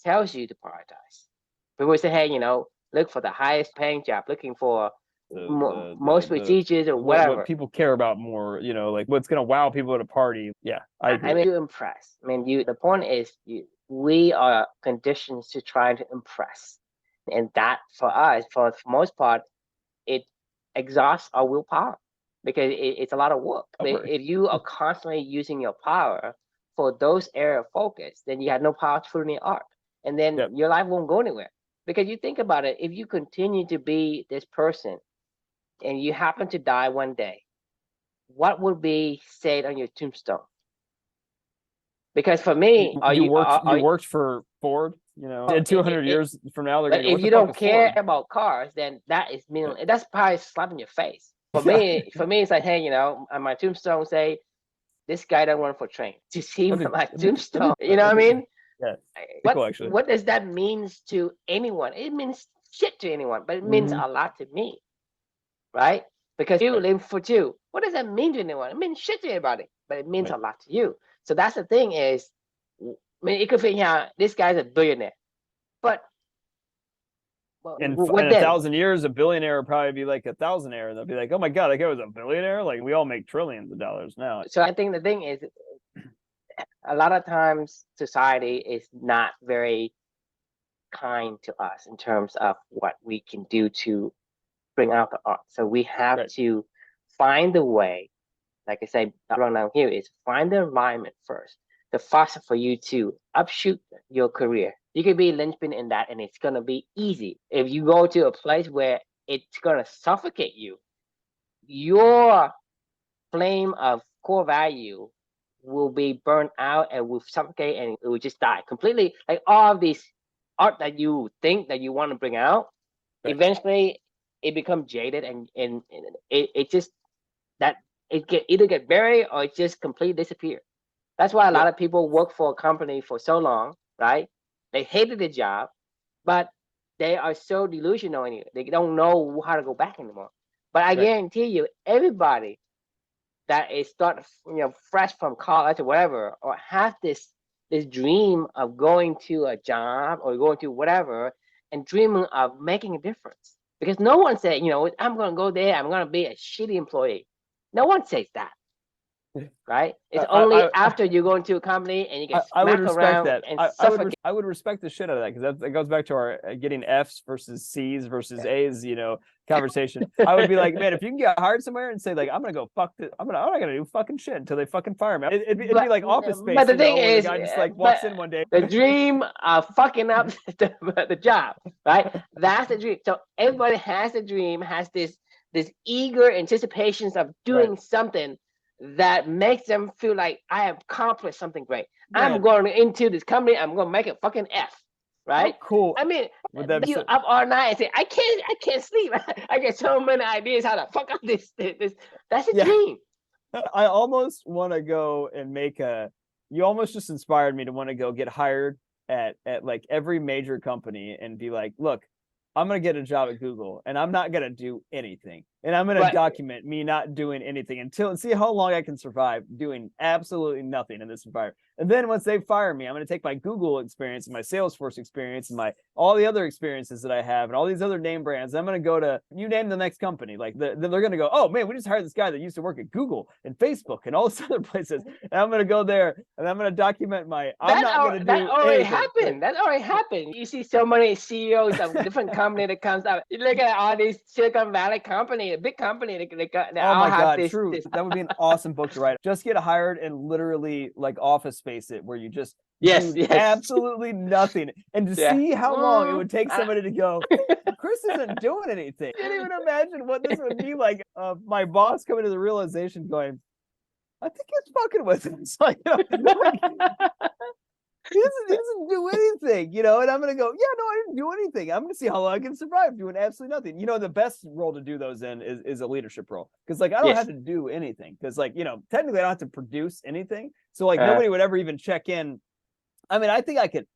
[SPEAKER 1] tells you to prioritize. People say, hey, look for the highest paying job, looking for most prestigious or whatever.
[SPEAKER 2] What people care about more, like what's going to wow people at a party. Yeah, I agree.
[SPEAKER 1] I mean, you impress. I mean, the point is, we are conditioned to try to impress. And that, for us, for the most part, it exhausts our willpower, because it's a lot of work. If you are constantly using your power for those area of focus, then you have no power to put in the art. And then your life won't go anywhere. Because you think about it, if you continue to be this person and you happen to die one day, what would be said on your tombstone? Because for me,
[SPEAKER 2] you worked for Ford, you know, in 200 years from now, they're
[SPEAKER 1] like,
[SPEAKER 2] going to go,
[SPEAKER 1] if
[SPEAKER 2] what
[SPEAKER 1] you
[SPEAKER 2] the fuck
[SPEAKER 1] don't
[SPEAKER 2] is
[SPEAKER 1] care
[SPEAKER 2] Ford?
[SPEAKER 1] about cars, then that is meaningless.
[SPEAKER 2] Yeah.
[SPEAKER 1] That's probably slapping your face. For
[SPEAKER 2] Yeah.
[SPEAKER 1] me, it's like, hey, on my tombstone say, this guy don't run for train. To see my tombstone, you know what I mean?
[SPEAKER 2] Yeah. Cool, actually.
[SPEAKER 1] What does that mean to anyone? It means shit to anyone, but it means a lot to me, right? Because you live for two. What does that mean to anyone? It means shit to everybody, but it means a lot to you. So that's the thing is, I mean, it could be, yeah, this guy's a billionaire, but
[SPEAKER 2] In
[SPEAKER 1] what then?
[SPEAKER 2] 1,000 years, a billionaire would probably be like a thousandaire, and they'll be like, "Oh my god, that guy was a billionaire!" Like we all make trillions of dollars now.
[SPEAKER 1] So I think the thing is, a lot of times society is not very kind to us in terms of what we can do to bring out the art. So we have to find the way, like I said, run down here is find the environment first. The faster for you to upshoot your career. You can be linchpin in that, and it's gonna be easy. If you go to a place where it's gonna suffocate you, your flame of core value will be burnt out and will suffocate, and it will just die completely. Like all of these art that you think that you want to bring out, eventually it becomes jaded, and it just that it either get buried or it just completely disappear. That's why a lot of people work for a company for so long, right? They hated the job, but they are so delusional in it. They don't know how to go back anymore. But I guarantee you, everybody that is start, fresh from college or whatever, or have this dream of going to a job or going to whatever and dreaming of making a difference. Because no one said, I'm going to go there, I'm going to be a shitty employee. No one says that, right? It's only after you go into a company and you get smacked around and suffocate.
[SPEAKER 2] I would respect the shit out of that, because that goes back to our getting F's versus C's versus A's, conversation. I would be like, man, if you can get hired somewhere and say like, I'm gonna go fuck this, I'm not gonna do fucking shit until they fucking fire me. It'd be like Office Space.
[SPEAKER 1] But the thing is,
[SPEAKER 2] the guy just like walks in one day.
[SPEAKER 1] The dream of fucking up the job, right? That's the dream. So everybody has a dream, has this eager anticipations of doing something that makes them feel like I have accomplished something great. Man. I'm going into this company, I'm going to make a fucking F, right?
[SPEAKER 2] How cool.
[SPEAKER 1] I mean, you up all night and say, I can't sleep. I get so many ideas how to fuck up this. That's a dream.
[SPEAKER 2] I almost want to go and you almost just inspired me to want to go get hired at like every major company and be like, look, I'm going to get a job at Google and I'm not going to do anything. And I'm going to document me not doing anything and see how long I can survive doing absolutely nothing in this environment. And then once they fire me, I'm going to take my Google experience and my Salesforce experience and all the other experiences that I have and all these other name brands. I'm going to go to, you name the next company. Like they're going to go, oh man, we just hired this guy that used to work at Google and Facebook and all these other places. And I'm going to go there and I'm going to document that
[SPEAKER 1] already happened. That already happened. You see so many CEOs of different companies that comes out. You look at all these Silicon Valley companies, a big company. They
[SPEAKER 2] oh my God, true. That would be an awesome book to write. Just get hired and literally like Office Space it, where you just do absolutely nothing, and to see how long it would take somebody to go, Chris isn't doing anything. I can't even imagine what this would be like. My boss coming to the realization going, I think he's fucking with him. It's like, he doesn't do anything, and I'm going to go, yeah, no, I didn't do anything. I'm going to see how long I can survive doing absolutely nothing. The best role to do those in is a leadership role. Because like, I don't have to do anything. Because like, technically I don't have to produce anything. So like nobody would ever even check in. I mean, I think I could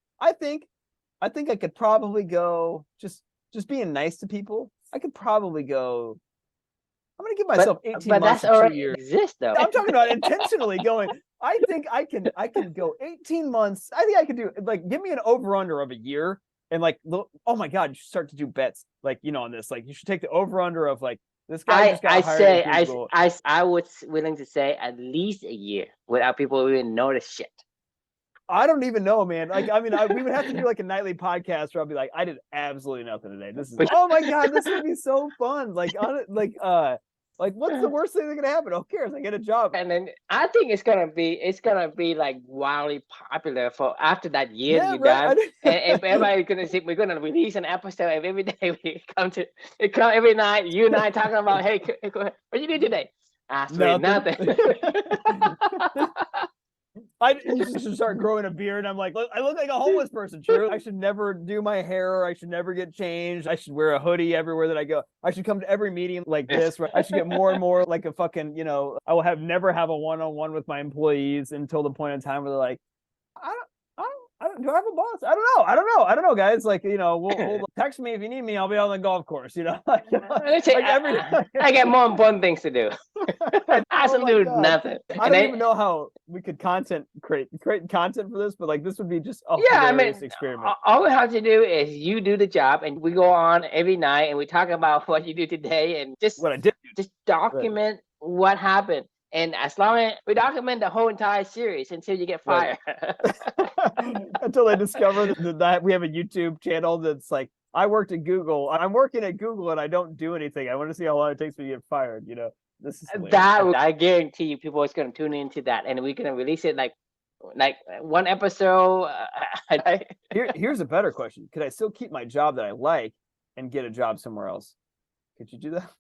[SPEAKER 2] probably go just being nice to people. I could probably go, I'm going to give myself 18 months. But that's
[SPEAKER 1] already exist though.
[SPEAKER 2] I'm talking about intentionally going. I think I can go 18 months. I think I could do like, give me an over under of a year and like, oh my God, you should start to do bets like, on this, like you should take the over under of like this guy just got hired at Google.
[SPEAKER 1] I was willing to say at least a year without people even notice shit.
[SPEAKER 2] I don't even know, man. Like, I mean, we would have to do like a nightly podcast where I'll be like, I did absolutely nothing today. This is, oh my God, this would be so fun. Like, what's the worst thing that can happen? Who cares? I get a job.
[SPEAKER 1] And then I think it's gonna be like wildly popular for after that year you're done. And everybody's gonna see, we're gonna release an episode every day. We come every night. You and I talking about, hey, what you do today? Absolutely nothing.
[SPEAKER 2] I should start growing a beard. I'm like, I look like a homeless person. True. I should never do my hair. I should never get changed. I should wear a hoodie everywhere that I go. I should come to every meeting like this. Right? I should get more and more like a fucking, I will never have a one-on-one with my employees until the point in time where they're like, do I have a boss? I don't know, guys. Like, we'll text me if you need me. I'll be on the golf course.
[SPEAKER 1] I get more important things to do. Absolutely nothing.
[SPEAKER 2] I don't even know how we could create content for this, but like this would be just a hilarious experiment.
[SPEAKER 1] All we have to do is you do the job, and we go on every night and we talk about what you do today, and just
[SPEAKER 2] what I did.
[SPEAKER 1] Just document what happened. And as long as we document the whole entire series until you get fired.
[SPEAKER 2] Until they discover that we have a YouTube channel that's like, I worked at Google. I'm working at Google and I don't do anything. I want to see how long it takes me to get fired. This is hilarious.
[SPEAKER 1] I guarantee you people are going to tune into that, and we're going to release it like one episode.
[SPEAKER 2] Here's a better question. Could I still keep my job that I like and get a job somewhere else? Could you do that?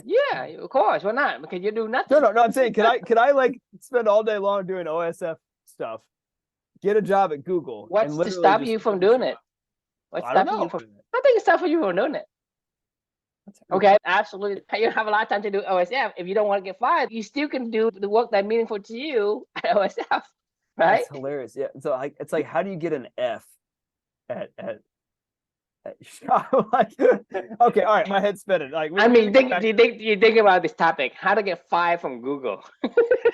[SPEAKER 1] Yeah, of course. Why not? Because you do nothing.
[SPEAKER 2] No. I'm saying, could I like spend all day long doing OSF stuff, get a job at Google?
[SPEAKER 1] What's to stop you from doing it? Nothing can stop you from doing it. Okay, absolutely. You don't have a lot of time to do OSF. If you don't want to get fired, you still can do the work that's meaningful to you at OSF, right?
[SPEAKER 2] That's hilarious. Yeah. So it's like, how do you get an F at like, okay, all right, my head's spinning. Like,
[SPEAKER 1] you think about this topic, how to get fired from Google.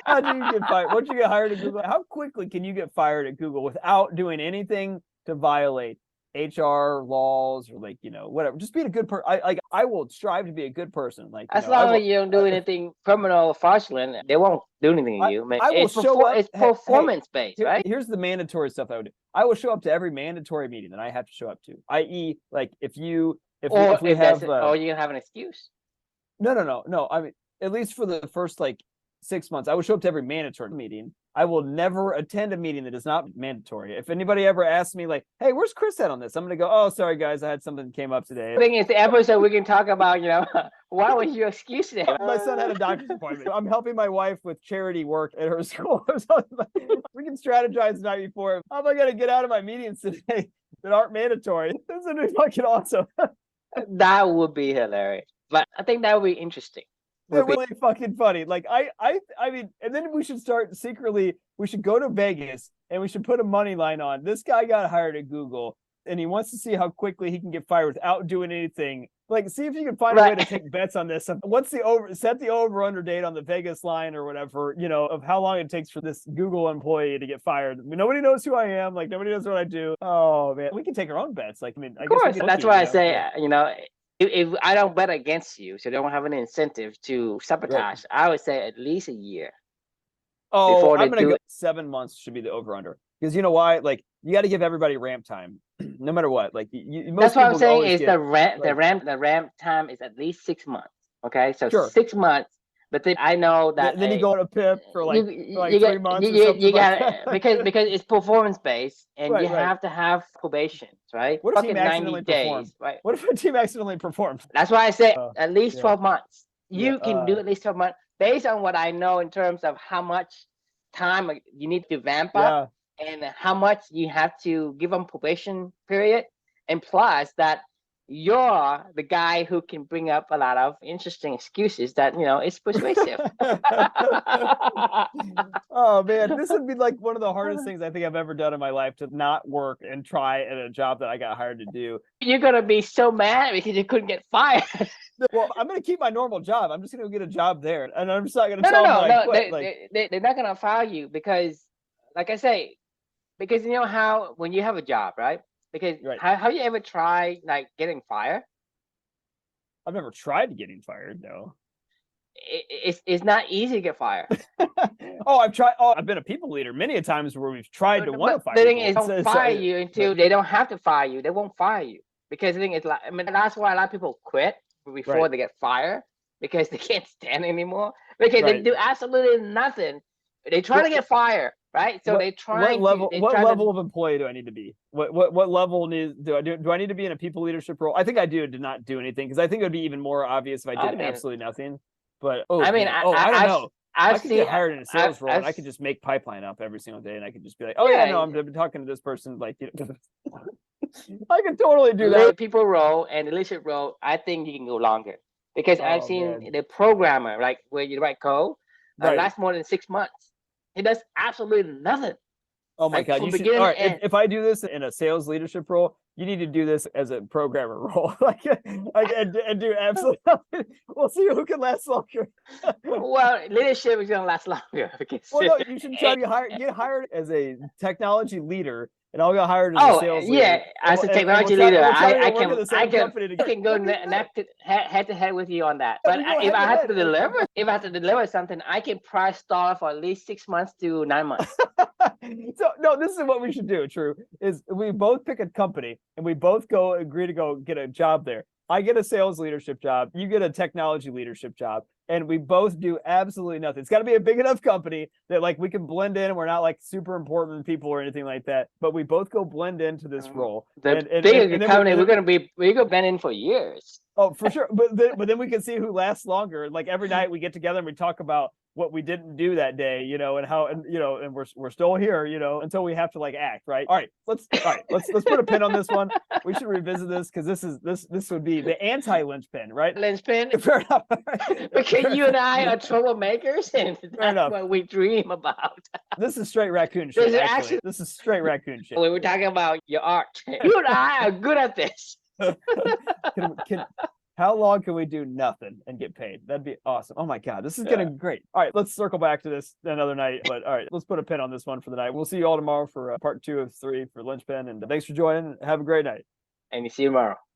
[SPEAKER 2] How do you get fired? Once you get hired at Google, how quickly can you get fired at Google without doing anything to violate HR laws or whatever? Just being a good person. I will strive to be a good person. Like,
[SPEAKER 1] as long as you don't do anything criminal or fraudulent, they won't do anything to you. It's performance based, right?
[SPEAKER 2] Here's the mandatory stuff I would do. I will show up to every mandatory meeting that I have to show up to. I.e., like if we have
[SPEAKER 1] you have an excuse.
[SPEAKER 2] No. I mean, at least for the first 6 months, I would show up to every mandatory meeting. I will never attend a meeting that is not mandatory. If anybody ever asks me like, hey, where's Chris at on this? I'm going to go, oh, sorry, guys, I had something came up today.
[SPEAKER 1] I think it's the episode we can talk about, what was your excuse today?
[SPEAKER 2] My son had a doctor's appointment. I'm helping my wife with charity work at her school. We can strategize the night before. How am I going to get out of my meetings today that aren't mandatory? This would be fucking awesome.
[SPEAKER 1] That would be hilarious. But I think that would be interesting.
[SPEAKER 2] They're really fucking funny. Like I mean, and then we should start secretly. We should go to Vegas and we should put a money line on. This guy got hired at Google, and he wants to see how quickly he can get fired without doing anything. Like, see if you can find a way to take bets on this. What's set the over under date on the Vegas line or whatever, of how long it takes for this Google employee to get fired. Nobody knows who I am. Like, nobody knows what I do. Oh man, we can take our own bets. Like, I mean,
[SPEAKER 1] of course, that's why I say, if I don't bet against you, so they don't have an incentive to sabotage, I would say at least a year.
[SPEAKER 2] Oh, I'm going to go 7 months should be the over-under. Because you know why? Like, you got to give everybody ramp time, no matter what. Like,
[SPEAKER 1] that's what I'm saying is the ramp time is at least 6 months. Okay, so 6 months. But then I know that
[SPEAKER 2] then you go on a PIP for 3 months. You
[SPEAKER 1] got because it's performance based, and you have to have probations, right?
[SPEAKER 2] What if a team accidentally performs? Right? What if a team accidentally performs?
[SPEAKER 1] That's why I say at least 12 months. You can do at least 12 months based on what I know in terms of how much time you need to vamp up and how much you have to give them probation period, and plus that you're the guy who can bring up a lot of interesting excuses that is persuasive.
[SPEAKER 2] Oh man, this would be like one of the hardest things I think I've ever done in my life, to not work and try at a job that I got hired to do.
[SPEAKER 1] You're gonna be so mad because you couldn't get fired.
[SPEAKER 2] Well, I'm gonna keep my normal job. I'm just gonna get a job there, and I'm just not gonna tell them I quit.
[SPEAKER 1] They're not gonna fire you because, like I say, because you know how when you have a job, right? Because have you ever tried getting fired?
[SPEAKER 2] I've never tried getting fired, no.
[SPEAKER 1] It's not easy to get fired.
[SPEAKER 2] I've tried. I've been a people leader many a times where we've tried to want to fire.
[SPEAKER 1] The thing is, they don't fire you until they don't have to fire you. They won't fire you because the thing is, that's why a lot of people quit before they get fired, because they can't stand anymore, because they do absolutely nothing. They try to get fired. Right, so
[SPEAKER 2] what level of employee do I need to be? What level do I need to be in a people leadership role? I think I do to not do anything, because I think it would be even more obvious if I did absolutely nothing. But I don't know. I could get hired in a sales role and I could just make pipeline up every single day and I could just be like, oh yeah, no, I've been talking to this person. Like, you know, I can totally do that.
[SPEAKER 1] People role and the leadership role, I think you can go longer because I've seen the programmer, like where you write code, last more than 6 months. He does absolutely nothing.
[SPEAKER 2] Oh my God. You should, all right, if I do this in a sales leadership role, you need to do this as a programmer role. and do absolutely nothing. We'll see who can last longer.
[SPEAKER 1] Well, leadership is going to last longer.
[SPEAKER 2] Well, no, you should try to get hired as a technology leader, and I'll get hired as a sales leader.
[SPEAKER 1] Yeah, as a technology leader, I can go head to head with you on that. But if I have to deliver something, I can probably start for at least 6 months to 9 months.
[SPEAKER 2] So no, this is what we should do. True is we both pick a company and we both agree to go get a job there. I get a sales leadership job, you get a technology leadership job, and we both do absolutely nothing. It's got to be a big enough company that like we can blend in and we're not like super important people or anything like that, but we both go blend into this role.
[SPEAKER 1] The bigger company, we're going to blend in for years.
[SPEAKER 2] Oh, for sure. But then we can see who lasts longer. Like every night we get together and we talk about what we didn't do that day, you know, and how, and you know, and we're still here, you know, until we have to like act, right? All right, let's put a pin on this one. We should revisit this because this would be the anti-linchpin, right?
[SPEAKER 1] Linchpin.
[SPEAKER 2] Fair enough.
[SPEAKER 1] Because you and I are troublemakers, and that's what we dream about.
[SPEAKER 2] This is straight raccoon shit. Actually, this is straight raccoon shit.
[SPEAKER 1] We were talking about your art. You and I are good at this.
[SPEAKER 2] How long can we do nothing and get paid? That'd be awesome. Oh my God, this is getting great. All right, let's circle back to this another night. But all right, let's put a pin on this one for the night. We'll see you all tomorrow for part 2 of 3 for Linchpin. And thanks for joining. Have a great night.
[SPEAKER 1] And you see you tomorrow.